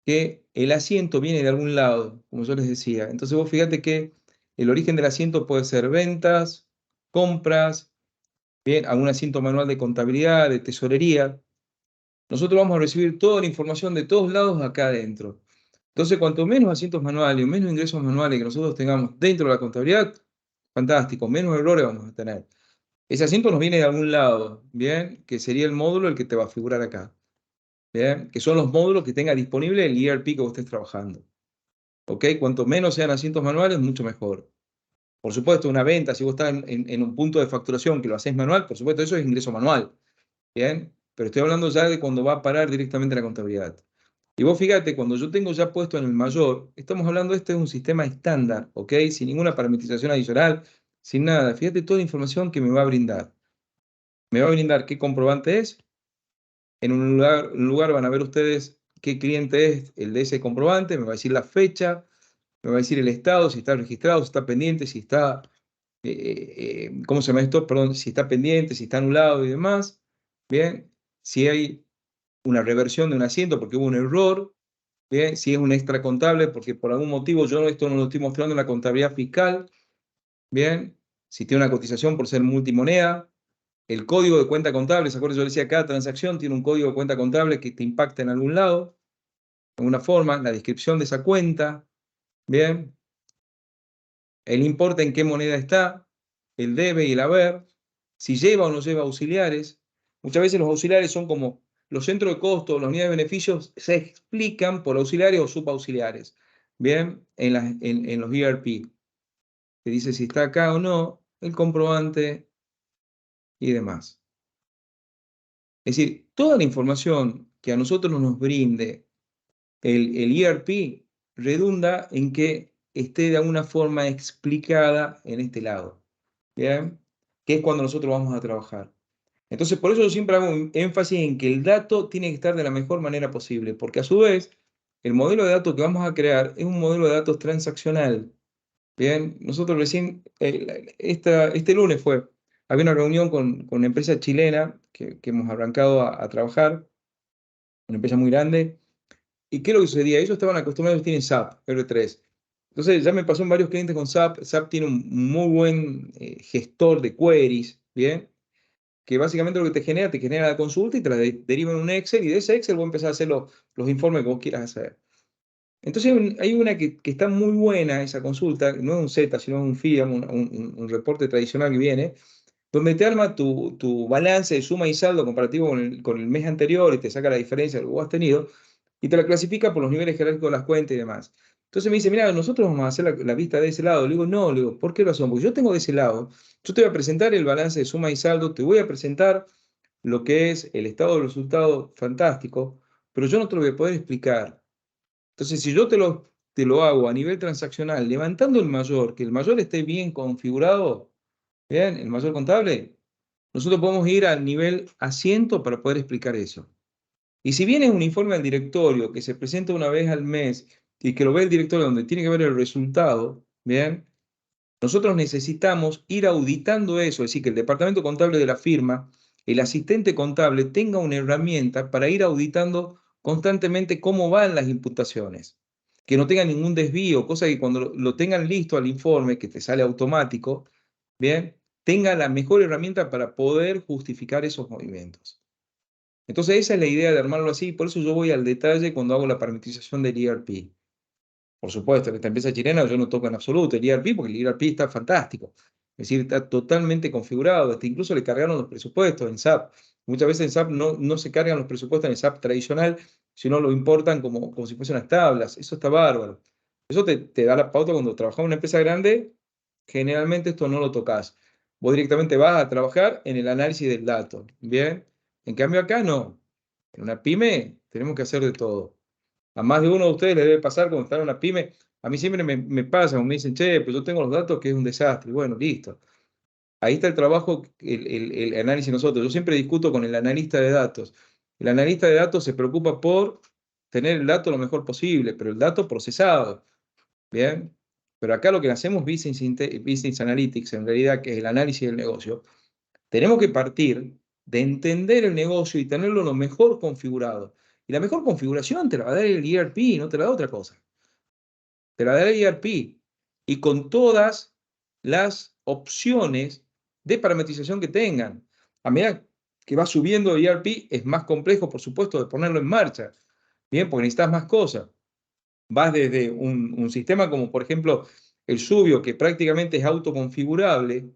que el asiento viene de algún lado, como yo les decía. Entonces vos fíjate que el origen del asiento puede ser ventas, compras, bien, algún asiento manual de contabilidad, de tesorería. Nosotros vamos a recibir toda la información de todos lados acá adentro. Entonces, cuanto menos asientos manuales o menos ingresos manuales que nosotros tengamos dentro de la contabilidad, fantástico, menos errores vamos a tener. Ese asiento nos viene de algún lado, ¿bien? Que sería el módulo el que te va a figurar acá, ¿bien? Que son los módulos que tenga disponible el ERP que vos estés trabajando, ¿ok? Cuanto menos sean asientos manuales, mucho mejor. Por supuesto, una venta, si vos estás en un punto de facturación que lo haces manual, por supuesto, eso es ingreso manual, ¿bien? Pero estoy hablando ya de cuando va a parar directamente la contabilidad. Y vos fíjate, cuando yo tengo ya puesto en el mayor, estamos hablando, este es un sistema estándar, ¿ok? Sin ninguna parametrización adicional, sin nada. Fíjate toda la información que me va a brindar. Me va a brindar qué comprobante es. En un lugar van a ver ustedes qué cliente es el de ese comprobante. Me va a decir la fecha, me va a decir el estado, si está registrado, si está pendiente, si está, ¿cómo se llama esto? Perdón, si está pendiente, si está anulado y demás. Bien, si hay una reversión de un asiento porque hubo un error. Bien, si es un extra contable, porque por algún motivo yo esto no lo estoy mostrando en la contabilidad fiscal. Bien, si tiene una cotización por ser multimoneda, el código de cuenta contable, ¿se acuerdan? Yo decía, cada transacción tiene un código de cuenta contable que te impacta en algún lado, de alguna forma, la descripción de esa cuenta. Bien, el importe en qué moneda está, el debe y el haber, si lleva o no lleva auxiliares. Muchas veces los auxiliares son como los centros de costo, las unidades de beneficios se explican por auxiliares o subauxiliares. Bien, en los ERP, que dice si está acá o no, el comprobante y demás. Es decir, toda la información que a nosotros nos brinde el ERP redunda en que esté de alguna forma explicada en este lado. ¿Bien? Que es cuando nosotros vamos a trabajar. Entonces, por eso yo siempre hago énfasis en que el dato tiene que estar de la mejor manera posible, porque a su vez, el modelo de datos que vamos a crear es un modelo de datos transaccional. Bien, nosotros recién, este lunes había una reunión con una empresa chilena que hemos arrancado a trabajar, una empresa muy grande. ¿Y qué es lo que sucedía? Ellos estaban acostumbrados, tienen SAP, R3. Entonces ya me pasó en varios clientes con SAP. SAP tiene un muy buen gestor de queries, ¿bien? Que básicamente lo que te genera la consulta y te la deriva en un Excel, y de ese Excel vos empezás a hacer los informes que vos quieras hacer. Entonces hay una que está muy buena, esa consulta, no es un Z, sino un FIAM, un reporte tradicional que viene, donde te arma tu balance de suma y saldo comparativo con el mes anterior y te saca la diferencia de lo que vos has tenido y te la clasifica por los niveles jerárquicos de las cuentas y demás. Entonces me dice, mira, nosotros vamos a hacer la vista de ese lado. Le digo, no, le digo, ¿por qué razón? Porque yo tengo de ese lado, yo te voy a presentar el balance de suma y saldo, te voy a presentar lo que es el estado del resultado fantástico, pero yo no te lo voy a poder explicar. Entonces, si yo te lo hago a nivel transaccional, levantando el mayor, que el mayor esté bien configurado, bien, el mayor contable, nosotros podemos ir al nivel asiento para poder explicar eso. Y si bien es un informe al directorio que se presenta una vez al mes y que lo ve el directorio donde tiene que ver el resultado, bien, nosotros necesitamos ir auditando eso, es decir, que el departamento contable de la firma, el asistente contable, tenga una herramienta para ir auditando constantemente cómo van las imputaciones, que no tenga ningún desvío, cosa que cuando lo tengan listo al informe, que te sale automático, bien, tenga la mejor herramienta para poder justificar esos movimientos. Entonces esa es la idea de armarlo así, por eso yo voy al detalle cuando hago la parametrización del ERP. Por supuesto, en esta empresa chilena yo no toco en absoluto el ERP porque el ERP está fantástico. Es decir, está totalmente configurado. Hasta incluso le cargaron los presupuestos en SAP. Muchas veces en SAP no se cargan los presupuestos en el SAP tradicional, sino lo importan como si fuesen unas tablas. Eso está bárbaro. Eso te da la pauta cuando trabajas en una empresa grande. Generalmente esto no lo tocas. Vos directamente vas a trabajar en el análisis del dato. Bien. En cambio acá no. En una pyme tenemos que hacer de todo. A más de uno de ustedes le debe pasar cuando están en una pyme. A mí siempre me pasa, me dicen, che, pues yo tengo los datos que es un desastre. Bueno, listo. Ahí está el trabajo, el análisis de nosotros. Yo siempre discuto con el analista de datos. El analista de datos se preocupa por tener el dato lo mejor posible, pero el dato procesado. ¿Bien? Pero acá lo que hacemos Business Analytics, en realidad, que es el análisis del negocio, tenemos que partir de entender el negocio y tenerlo lo mejor configurado. Y la mejor configuración te la va a dar el ERP, no te la da otra cosa. Te la da el ERP. Y con todas las opciones de parametrización que tengan. A medida que va subiendo el ERP, es más complejo, por supuesto, de ponerlo en marcha. Bien, porque necesitas más cosas. Vas desde un sistema como, por ejemplo, el Subio, que prácticamente es autoconfigurable,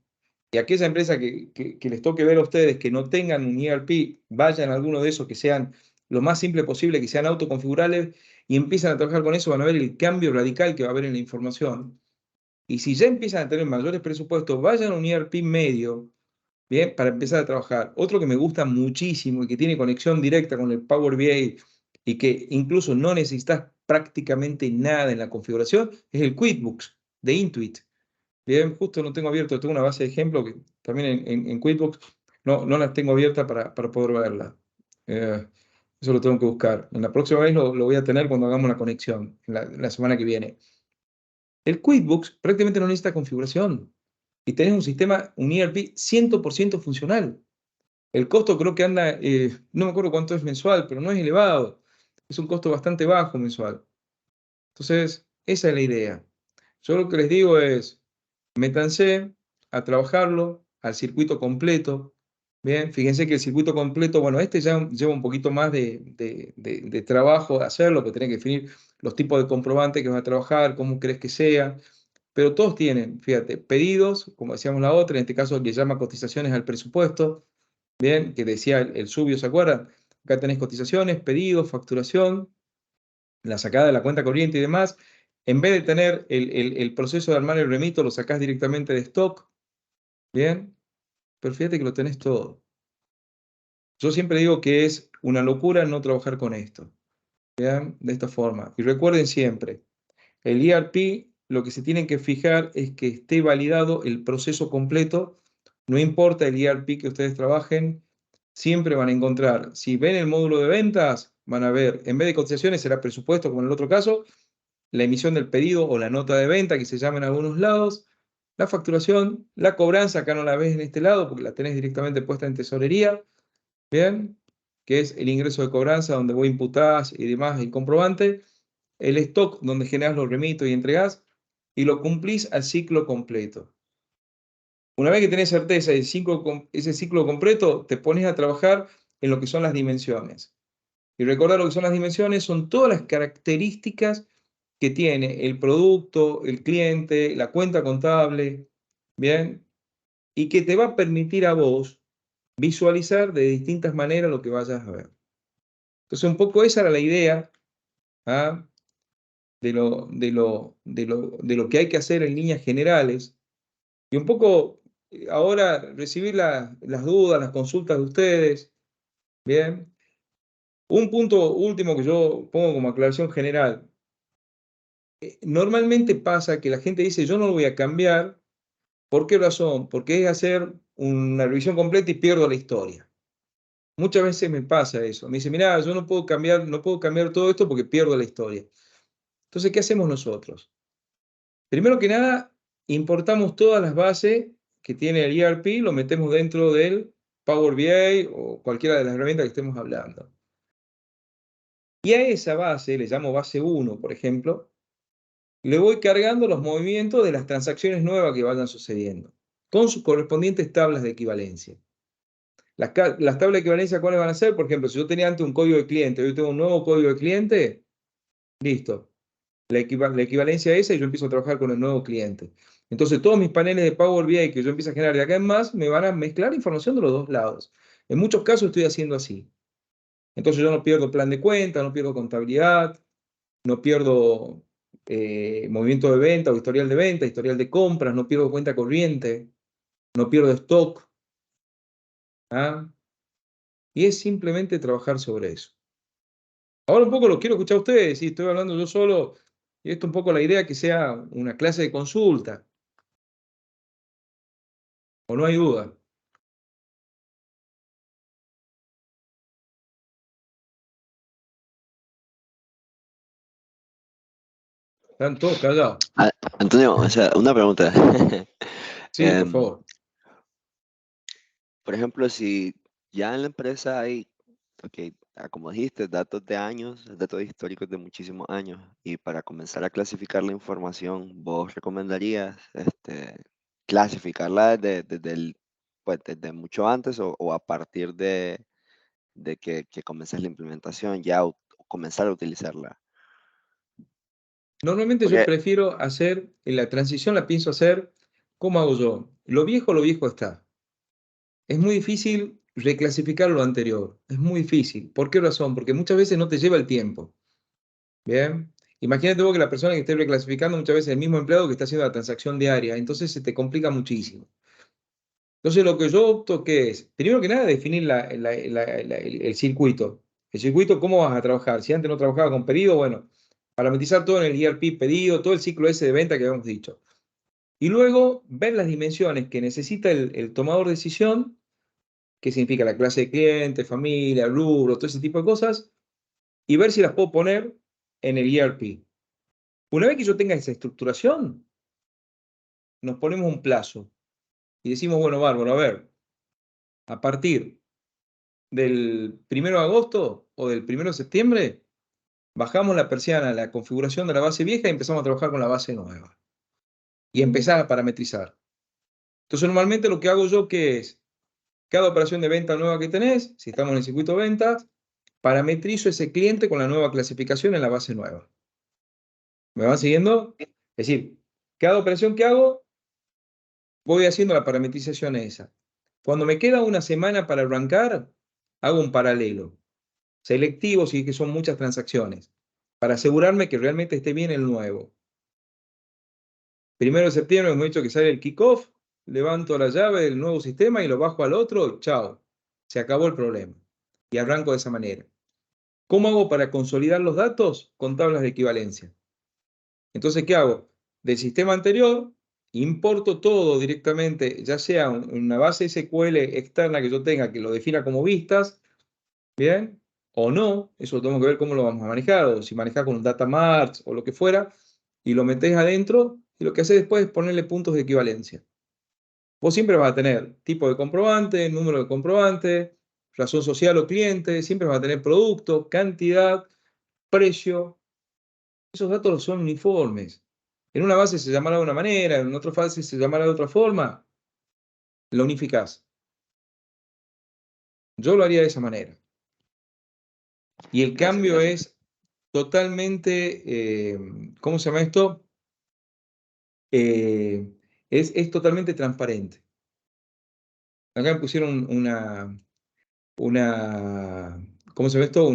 y aquella empresa que les toque ver a ustedes que no tengan un ERP, vayan a alguno de esos que sean lo más simple posible, que sean autoconfigurables, y empiezan a trabajar con eso, van a ver el cambio radical que va a haber en la información. Y si ya empiezan a tener mayores presupuestos, vayan a un ERP medio, bien, para empezar a trabajar. Otro que me gusta muchísimo y que tiene conexión directa con el Power BI y que incluso no necesitas prácticamente nada en la configuración, es el QuickBooks de Intuit. Bien, justo no tengo abierto, tengo una base de ejemplo que también en QuickBooks no las tengo abiertas para poder verla. Eh, Eso lo tengo que buscar. En la próxima vez lo voy a tener cuando hagamos la conexión, en la semana que viene. El QuickBooks prácticamente no necesita configuración y tenés un sistema, un ERP 100% funcional. El costo creo que anda, no me acuerdo cuánto es mensual, pero no es elevado. Es un costo bastante bajo mensual. Entonces, esa es la idea. Yo lo que les digo es, métanse a trabajarlo al circuito completo. Bien, fíjense que el circuito completo, bueno, este ya lleva un poquito más de trabajo de hacerlo, que tenés que definir los tipos de comprobantes que vas a trabajar, cómo crees que sea, pero todos tienen, fíjate, pedidos, como decíamos la otra, en este caso le llama cotizaciones al presupuesto, bien, que decía el Subio, ¿se acuerdan? Acá tenés cotizaciones, pedidos, facturación, la sacada de la cuenta corriente y demás. En vez de tener el proceso de armar el remito, lo sacás directamente de stock, bien, pero fíjate que lo tenés todo. Yo siempre digo que es una locura no trabajar con esto, ¿bien? De esta forma. Y recuerden siempre, el ERP lo que se tienen que fijar es que esté validado el proceso completo. No importa el ERP que ustedes trabajen, siempre van a encontrar, si ven el módulo de ventas, van a ver, en vez de cotizaciones será presupuesto, como en el otro caso, la emisión del pedido o la nota de venta, que se llama en algunos lados, la facturación, la cobranza, acá no la ves en este lado porque la tenés directamente puesta en tesorería, ¿bien? Que es el ingreso de cobranza donde vos imputás y demás el comprobante, el stock donde generás los remitos y entregás, y lo cumplís al ciclo completo. Una vez que tenés certeza de ese ciclo completo, te pones a trabajar en lo que son las dimensiones. Y recordar lo que son las dimensiones, son todas las características que tiene el producto, el cliente, la cuenta contable, ¿bien? Y que te va a permitir a vos visualizar de distintas maneras lo que vayas a ver. Entonces, un poco esa era la idea, ¿ah? De lo que hay que hacer en líneas generales. Y un poco ahora recibir las dudas, las consultas de ustedes, ¿bien? Un punto último que yo pongo como aclaración general. Normalmente pasa que la gente dice, yo no lo voy a cambiar. ¿Por qué razón? Porque es hacer una revisión completa y pierdo la historia. Muchas veces me pasa eso. Me dice, mira, yo no puedo cambiar todo esto porque pierdo la historia. Entonces, ¿qué hacemos nosotros? Primero que nada, importamos todas las bases que tiene el ERP, lo metemos dentro del Power BI o cualquiera de las herramientas que estemos hablando. Y a esa base, le llamo base 1, por ejemplo, le voy cargando los movimientos de las transacciones nuevas que vayan sucediendo, con sus correspondientes tablas de equivalencia. Las tablas de equivalencia, ¿cuáles van a ser? Por ejemplo, si yo tenía antes un código de cliente, hoy tengo un nuevo código de cliente, listo. La equivalencia es esa y yo empiezo a trabajar con el nuevo cliente. Entonces, todos mis paneles de Power BI que yo empiezo a generar de acá en más, me van a mezclar información de los dos lados. En muchos casos estoy haciendo así. Entonces, yo no pierdo plan de cuenta, no pierdo contabilidad, no pierdo movimiento de venta o historial de venta, historial de compras, no pierdo cuenta corriente, no pierdo stock. ¿Ah? Y es simplemente trabajar sobre eso. Ahora un poco lo quiero escuchar a ustedes, si estoy hablando yo solo, y esto un poco la idea que sea una clase de consulta, o no hay duda. Están todos callados. Ah, Antonio, o sea, una pregunta. Sí, por Em, favor. por ejemplo, si ya en la empresa hay, ok, como dijiste, datos de años, datos históricos de muchísimos años, y para comenzar a clasificar la información, ¿vos recomendarías clasificarla pues, desde mucho antes o a partir de que comiences la implementación, ya comenzar a utilizarla? Normalmente yo Porque, prefiero hacer, en la transición la pienso hacer, ¿cómo hago yo? Lo viejo está. Es muy difícil reclasificar lo anterior. Es muy difícil. ¿Por qué razón? Porque muchas veces no te lleva el tiempo. Bien. Imagínate vos que la persona que esté reclasificando muchas veces es el mismo empleado que está haciendo la transacción diaria. Entonces se te complica muchísimo. Entonces lo que yo opto que es, primero que nada, definir el circuito. El circuito, ¿cómo vas a trabajar? Si antes no trabajaba con pedido, bueno, parametrizar todo en el ERP pedido, todo el ciclo ese de venta que habíamos dicho. Y luego ver las dimensiones que necesita el tomador de decisión, que significa la clase de cliente, familia, rubro, todo ese tipo de cosas, y ver si las puedo poner en el ERP. Una vez que yo tenga esa estructuración, nos ponemos un plazo y decimos, bueno, bárbaro, a ver, a partir del 1 de agosto o del 1 de septiembre, bajamos la persiana, la configuración de la base vieja y empezamos a trabajar con la base nueva. Y empezar a parametrizar. Entonces, normalmente lo que hago yo que es, cada operación de venta nueva que tenés, si estamos en el circuito de ventas, parametrizo ese cliente con la nueva clasificación en la base nueva. ¿Me van siguiendo? Es decir, cada operación que hago, voy haciendo la parametrización esa. Cuando me queda una semana para arrancar, hago un paralelo. Selectivo, si es que son muchas transacciones, para asegurarme que realmente esté bien el nuevo. 1 de septiembre hemos dicho que sale el kickoff, levanto la llave del nuevo sistema y lo bajo al otro, chao, se acabó el problema. Y arranco de esa manera. ¿Cómo hago para consolidar los datos? Con tablas de equivalencia. Entonces, ¿qué hago? Del sistema anterior, importo todo directamente, ya sea una base SQL externa que yo tenga que lo defina como vistas, ¿bien? o no, eso lo tenemos que ver cómo lo vamos a manejar, o si manejás con un data marts o lo que fuera, y lo metés adentro, y lo que haces después es ponerle puntos de equivalencia. Vos siempre vas a tener tipo de comprobante, número de comprobante, razón social o cliente, siempre vas a tener producto, cantidad, precio. Esos datos son uniformes. En una base se llamará de una manera, en otra fase se llamará de otra forma. Lo unificás. Yo lo haría de esa manera. Y el Gracias, cambio gracias. es totalmente, ¿cómo se llama esto? Eh, es totalmente transparente. Acá me pusieron una, ¿cómo se llama esto?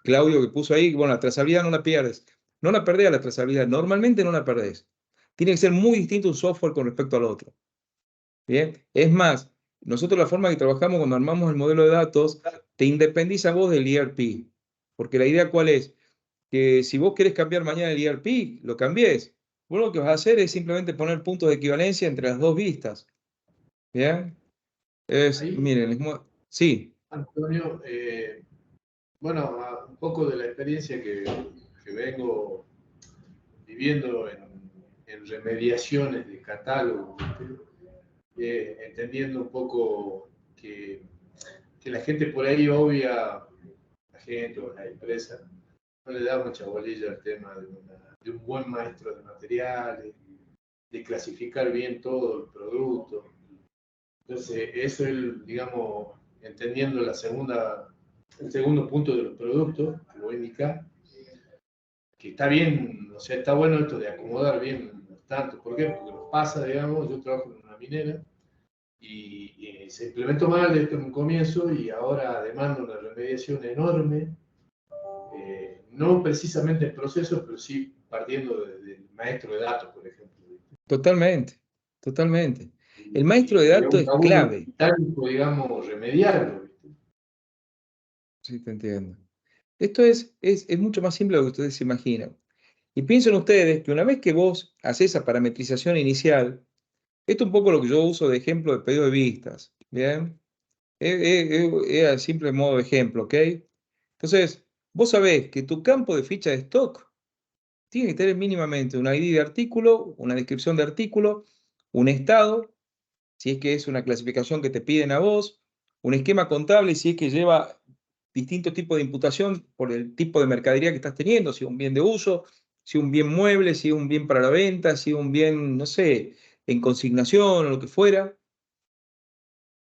Claudio que puso ahí, bueno, la trazabilidad no la pierdes. No la perdés a la trazabilidad, normalmente no la perdés. Tiene que ser muy distinto un software con respecto al otro. Bien, es más, nosotros la forma que trabajamos cuando armamos el modelo de datos, te independiza vos del ERP. Porque la idea cuál es, que si vos querés cambiar mañana el ERP, lo cambiés. Vos lo que vas a hacer es simplemente poner puntos de equivalencia entre las dos vistas. Bien, Ahí, miren, sí, Antonio, bueno, un poco de la experiencia que vengo viviendo en remediaciones de catálogo, entendiendo un poco que la gente por ahí obvia, la gente o la empresa, no le da mucha bolilla al tema de un buen maestro de materiales, de clasificar bien todo el producto. Entonces, eso es, digamos, entendiendo el segundo punto de los productos, que lo voy a indicar, que está bien, o sea, está bueno esto de acomodar bien los tantos. ¿Por qué? Porque nos pasa, digamos, yo trabajo en una minera y se implementó mal esto en un comienzo y ahora demanda una remediación enorme, no precisamente en procesos, pero sí partiendo del maestro de datos, por ejemplo. totalmente, totalmente. El maestro de Y es datos un es laburo clave. titánico, digamos, remediarlo. ¿Viste? Sí, te entiendo. Esto es mucho más simple de lo que ustedes se imaginan. Y piensen ustedes que una vez que vos haces esa parametrización inicial, esto es un poco lo que yo uso de ejemplo de pedido de vistas, ¿bien? Es a simple modo de ejemplo, ¿ok? Entonces, vos sabés que tu campo de ficha de stock tiene que tener mínimamente una ID de artículo, una descripción de artículo, un estado, si es que es una clasificación que te piden a vos, un esquema contable si es que lleva distintos tipos de imputación por el tipo de mercadería que estás teniendo, si es un bien de uso, si es un bien mueble, si es un bien para la venta, si es un bien, no sé, en consignación o lo que fuera,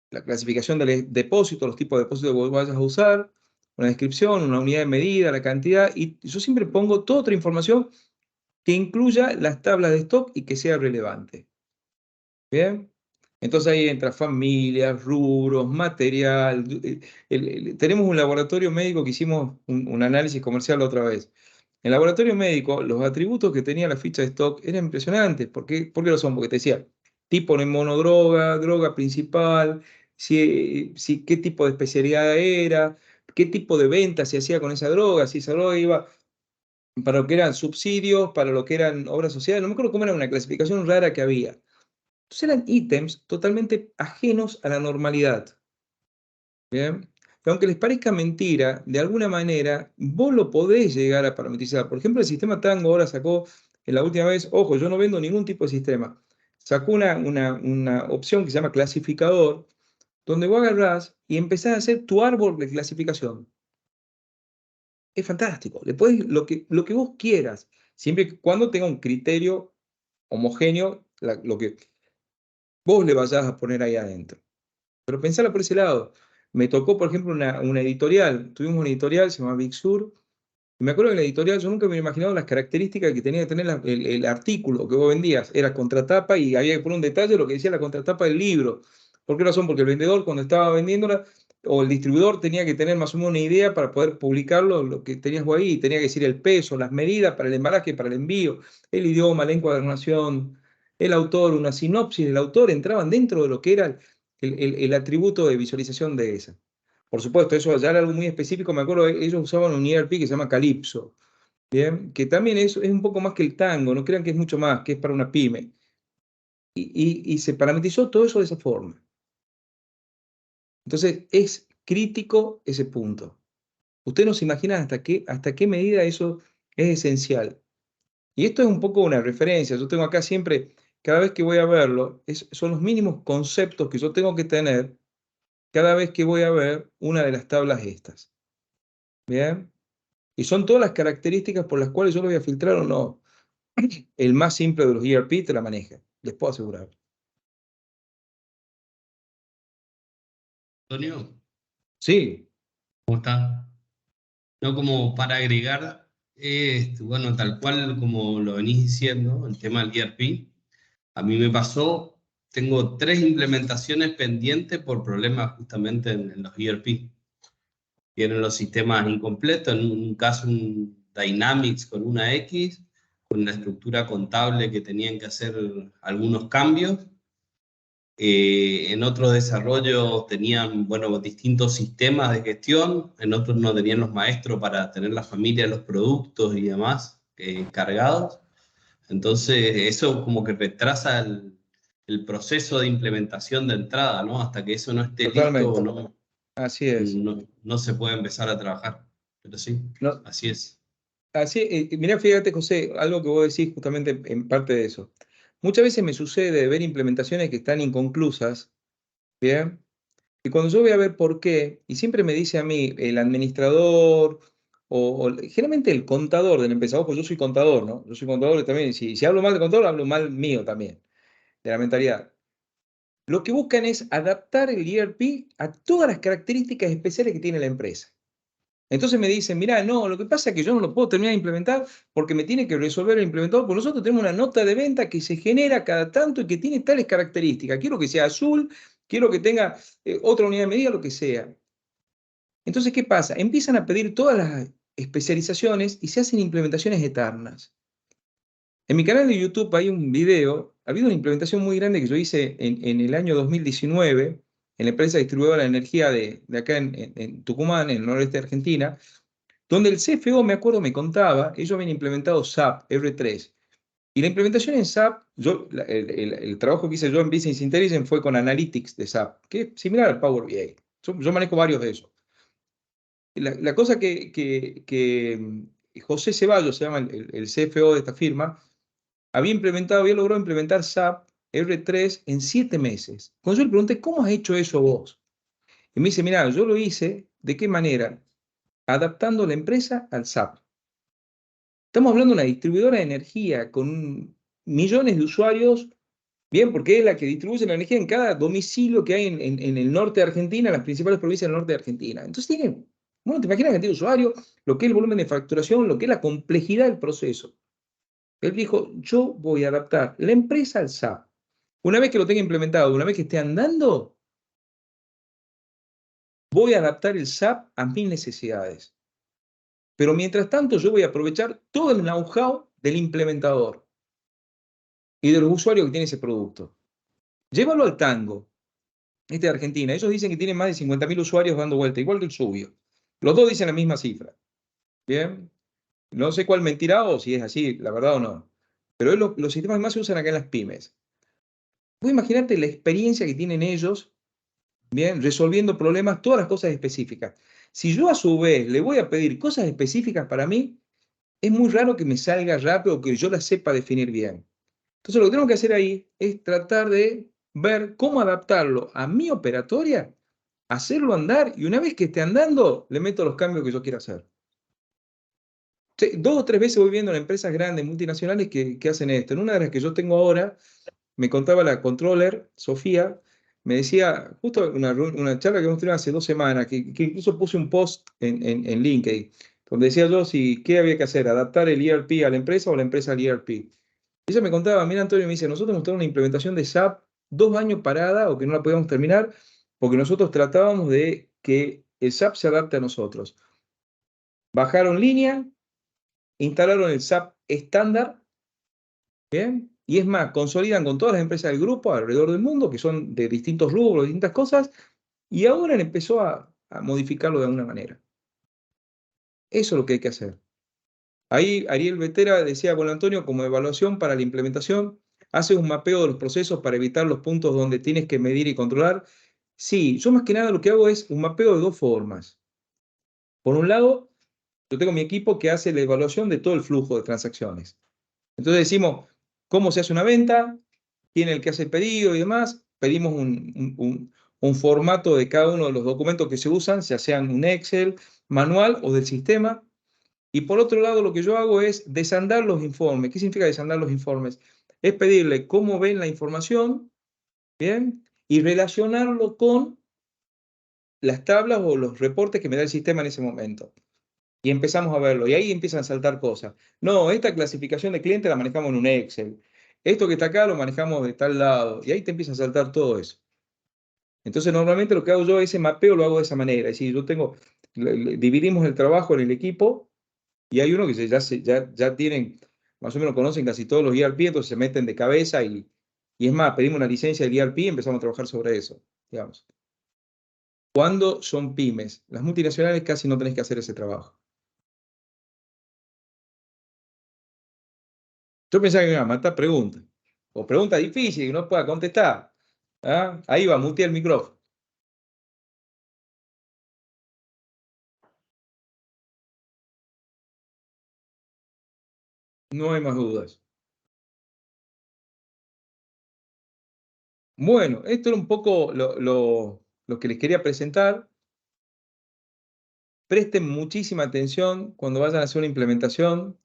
la clasificación del depósito, los tipos de depósito que vos vayas a usar, una descripción, una unidad de medida, la cantidad, y yo siempre pongo toda otra información que incluya las tablas de stock y que sea relevante. ¿Bien? Entonces ahí entra familias, rubros, material. Tenemos un laboratorio médico que hicimos un análisis comercial la otra vez. En el laboratorio médico, los atributos que tenía la ficha de stock eran impresionantes. ¿Por qué lo son? Porque te decía tipo de monodroga, droga principal, qué tipo de especialidad era, qué tipo de venta se hacía con esa droga, si esa droga iba para lo que eran subsidios, para lo que eran obras sociales. No me acuerdo cómo era una clasificación rara que había. Entonces eran ítems totalmente ajenos a la normalidad. ¿Bien? Y aunque les parezca mentira, de alguna manera vos lo podés llegar a parametrizar. Por ejemplo, el sistema Tango ahora sacó, en la última vez, ojo, yo no vendo ningún tipo de sistema, sacó una opción que se llama clasificador, donde vos agarrás y empezás a hacer tu árbol de clasificación. Es fantástico. Le podés, lo que vos quieras, siempre y cuando tenga un criterio homogéneo, lo que vos le vayas a poner ahí adentro. Pero pensala por ese lado. Me tocó, por ejemplo, una editorial. Tuvimos una editorial, se llama Big Sur. Y me acuerdo que la editorial, yo nunca me había imaginado las características que tenía que tener el artículo que vos vendías. Era contratapa y había que poner un detalle de lo que decía la contratapa del libro. ¿Por qué razón? Porque el vendedor, cuando estaba vendiéndola, o el distribuidor tenía que tener más o menos una idea para poder publicarlo, lo que tenías vos ahí. Tenía que decir el peso, las medidas para el embalaje, para el envío, el idioma, la encuadernación, el autor, una sinopsis del autor, entraban dentro de lo que era el atributo de visualización de esa. Por supuesto, eso ya era algo muy específico. Me acuerdo, ellos usaban un ERP que se llama Calypso, ¿bien? Que también es un poco más que el Tango, no crean que es mucho más, que es para una pyme. Y se parametrizó todo eso de esa forma. Entonces, es crítico ese punto. Ustedes no se imaginan hasta qué medida eso es esencial. Y esto es un poco una referencia. Yo tengo acá siempre, cada vez que voy a verlo, son los mínimos conceptos que yo tengo que tener cada vez que voy a ver una de las tablas estas. ¿Bien? Y son todas las características por las cuales yo lo voy a filtrar o no. El más simple de los ERP te la maneja, les puedo asegurar. Antonio, Sí, ¿cómo está? No, como para agregar, bueno, tal cual como lo venís diciendo, el tema del ERP, a mí me pasó, tengo 3 implementaciones pendientes por problemas justamente en los ERP. Tienen los sistemas incompletos, en un caso un Dynamics con una X, con la estructura contable que tenían que hacer algunos cambios. En otros desarrollos tenían, bueno, distintos sistemas de gestión, en otros no tenían los maestros para tener la familia, los productos y demás cargados. Entonces, eso como que retrasa el proceso de implementación de entrada, ¿no? Hasta que eso no esté listo, totalmente. Así es. no se puede empezar a trabajar. Pero sí, No, así es. mirá, fíjate, José, algo que vos decís justamente en parte de eso. Muchas veces me sucede ver implementaciones que están inconclusas, ¿bien? Y cuando yo voy a ver por qué, y siempre me dice a mí el administrador generalmente el contador del empezador, pues yo soy contador, ¿no? Yo soy contador y también, si hablo mal del contador, hablo mal mío también, de la mentalidad. Lo que buscan es adaptar el ERP a todas las características especiales que tiene la empresa. Entonces me dicen, mirá, no, lo que pasa es que yo no lo puedo terminar de implementar porque me tiene que resolver el implementador, porque nosotros tenemos una nota de venta que se genera cada tanto y que tiene tales características. Quiero que sea azul, quiero que tenga otra unidad de medida, lo que sea. Entonces, ¿qué pasa? Empiezan a pedir todas las especializaciones y se hacen implementaciones eternas. En mi canal de YouTube hay un video, ha habido una implementación muy grande que yo hice en el año 2019 en la empresa distribuidora de energía de acá en Tucumán, en el noroeste de Argentina, donde el CFO, me acuerdo, me contaba, ellos habían implementado SAP R3. Y la implementación en SAP, el trabajo que hice yo en Business Intelligence fue con Analytics de SAP, que es similar al Power BI. Yo manejo varios de esos. La cosa que José Ceballos, se llama el CFO de esta firma, había logrado implementar SAP R3 en 7 meses. Cuando yo le pregunté, ¿cómo has hecho eso vos? Y me dice, mira, yo lo hice, ¿de qué manera? Adaptando la empresa al SAP. Estamos hablando de una distribuidora de energía con millones de usuarios, bien, porque es la que distribuye la energía en cada domicilio que hay en el norte de Argentina, en las principales provincias del norte de Argentina. Entonces tiene, bueno, te imaginas la cantidad de usuarios, lo que es el volumen de facturación, lo que es la complejidad del proceso. Él dijo, yo voy a adaptar la empresa al SAP. Una vez que lo tenga implementado, una vez que esté andando, voy a adaptar el SAP a mis necesidades. Pero mientras tanto, yo voy a aprovechar todo el know-how del implementador y de los usuarios que tiene ese producto. Llévalo al tango, este de Argentina. Ellos dicen que tienen más de 50.000 usuarios dando vuelta, igual que el suyo. Los dos dicen la misma cifra. Bien. No sé cuál mentirá o si es así, la verdad o no. Pero los sistemas que más se usan acá en las pymes. Vos imaginate la experiencia que tienen ellos, bien, resolviendo problemas, todas las cosas específicas. Si yo a su vez le voy a pedir cosas específicas para mí, es muy raro que me salga rápido o que yo las sepa definir bien. Entonces lo que tengo que hacer ahí es tratar de ver cómo adaptarlo a mi operatoria, hacerlo andar y una vez que esté andando, le meto los cambios que yo quiera hacer. Sí, 2 o 3 veces voy viendo en empresas grandes, multinacionales, que hacen esto. En una de las que yo tengo ahora, me contaba la controller, Sofía, me decía, justo una charla que hemos tenido hace 2 semanas, que incluso puse un post en LinkedIn, donde decía yo si qué había que hacer, adaptar el ERP a la empresa o la empresa al ERP. Ella me contaba, mira Antonio, me dice, nosotros hemos tenido una implementación de SAP 2 años parada o que no la podíamos terminar porque nosotros tratábamos de que el SAP se adapte a nosotros. Bajaron línea, instalaron el SAP estándar, ¿bien? Y es más, consolidan con todas las empresas del grupo alrededor del mundo, que son de distintos rubros, distintas cosas, y ahora empezó a modificarlo de alguna manera. Eso es lo que hay que hacer. Ahí Ariel Vetera decía, bueno, Antonio, como evaluación para la implementación, hace un mapeo de los procesos para evitar los puntos donde tienes que medir y controlar. Sí, yo más que nada lo que hago es un mapeo de 2 formas. Por un lado, yo tengo mi equipo que hace la evaluación de todo el flujo de transacciones. Entonces decimos cómo se hace una venta, quién es el que hace el pedido y demás. Pedimos un formato de cada uno de los documentos que se usan, ya sean un Excel, manual o del sistema. Y por otro lado, lo que yo hago es desandar los informes. ¿Qué significa desandar los informes? Es pedirle cómo ven la información, ¿bien? Y relacionarlo con las tablas o los reportes que me da el sistema en ese momento. Y empezamos a verlo. Y ahí empiezan a saltar cosas. No, esta clasificación de cliente la manejamos en un Excel. Esto que está acá lo manejamos de tal lado. Y ahí te empieza a saltar todo eso. Entonces, normalmente lo que hago yo, ese mapeo lo hago de esa manera. Es decir, yo tengo, dividimos el trabajo en el equipo y hay uno que ya tienen, más o menos conocen casi todos los ERP, entonces se meten de cabeza y es más, pedimos una licencia del ERP y empezamos a trabajar sobre eso, digamos. ¿Cuándo son pymes? Las multinacionales casi no tenés que hacer ese trabajo. Yo pensaba que me iba a matar preguntas, o preguntas difíciles que no pueda contestar. ¿Ah? Ahí va, muteé el micrófono. No hay más dudas. Bueno, esto era un poco lo que les quería presentar. Presten muchísima atención cuando vayan a hacer una implementación,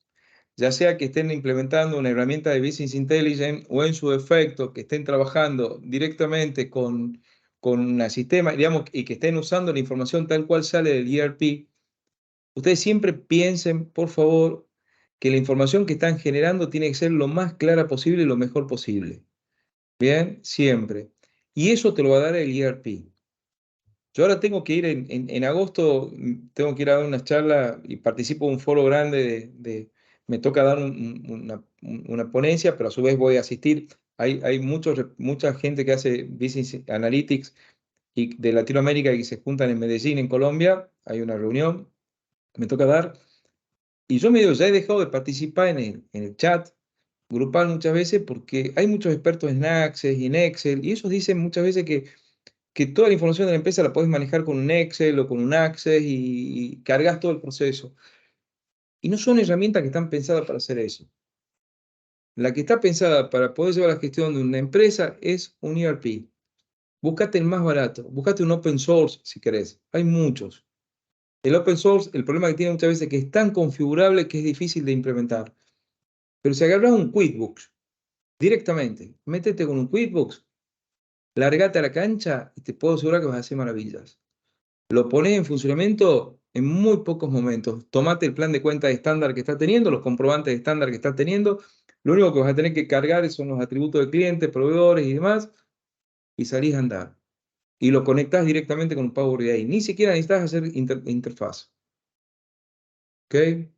ya sea que estén implementando una herramienta de Business Intelligence o en su defecto que estén trabajando directamente con un sistema, digamos, y que estén usando la información tal cual sale del ERP. Ustedes siempre piensen, por favor, que la información que están generando tiene que ser lo más clara posible y lo mejor posible. Bien, siempre. Y eso te lo va a dar el ERP. Yo ahora tengo que ir en agosto, tengo que ir a dar una charla y participo en un foro grande me toca dar una ponencia, pero a su vez voy a asistir. Hay mucha gente que hace Business Analytics y de Latinoamérica y se juntan en Medellín, en Colombia. Hay una reunión, me toca dar. Y yo medio ya he dejado de participar en el chat grupal muchas veces porque hay muchos expertos en Access y en Excel y ellos dicen muchas veces que toda la información de la empresa la podés manejar con un Excel o con un Access y cargas todo el proceso. Y no son herramientas que están pensadas para hacer eso. La que está pensada para poder llevar la gestión de una empresa es un ERP. Búscate el más barato, búscate un open source si querés. Hay muchos. El open source, el problema que tiene muchas veces es que es tan configurable que es difícil de implementar. Pero si agarras un QuickBooks directamente, métete con un QuickBooks, largate a la cancha y te puedo asegurar que vas a hacer maravillas. Lo pones en funcionamiento en muy pocos momentos. Tomate el plan de cuenta estándar que estás teniendo, los comprobantes estándar que estás teniendo. Lo único que vas a tener que cargar son los atributos de clientes, proveedores y demás, y salís a andar. Y lo conectás directamente con Power BI. Ni siquiera necesitas hacer interfaz. ¿Ok?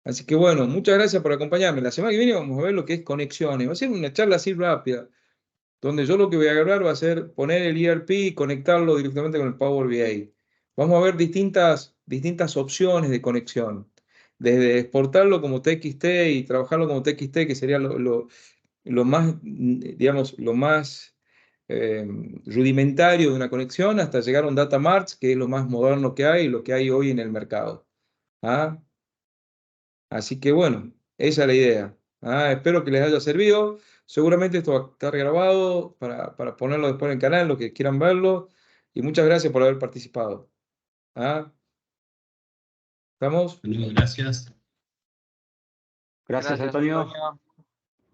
Así que bueno, muchas gracias por acompañarme. La semana que viene vamos a ver lo que es conexiones. Va a ser una charla así rápida, donde yo lo que voy a agarrar va a ser poner el ERP y conectarlo directamente con el Power BI. Vamos a ver distintas opciones de conexión. Desde exportarlo como TXT y trabajarlo como TXT, que sería lo más, digamos, lo más rudimentario de una conexión, hasta llegar a un data marts, que es lo más moderno que hay, lo que hay hoy en el mercado. ¿Ah? Así que bueno, esa es la idea. Espero que les haya servido. Seguramente esto va a estar grabado para ponerlo después en el canal, los que quieran verlo. Y muchas gracias por haber participado. ¿Ah? ¿Estamos? Bueno, gracias. Gracias, Antonio.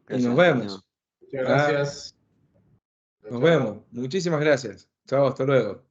Y Gracias, nos Antonio. vemos. Muchas gracias. Nos Chao. vemos. Muchísimas gracias. Chao, hasta luego.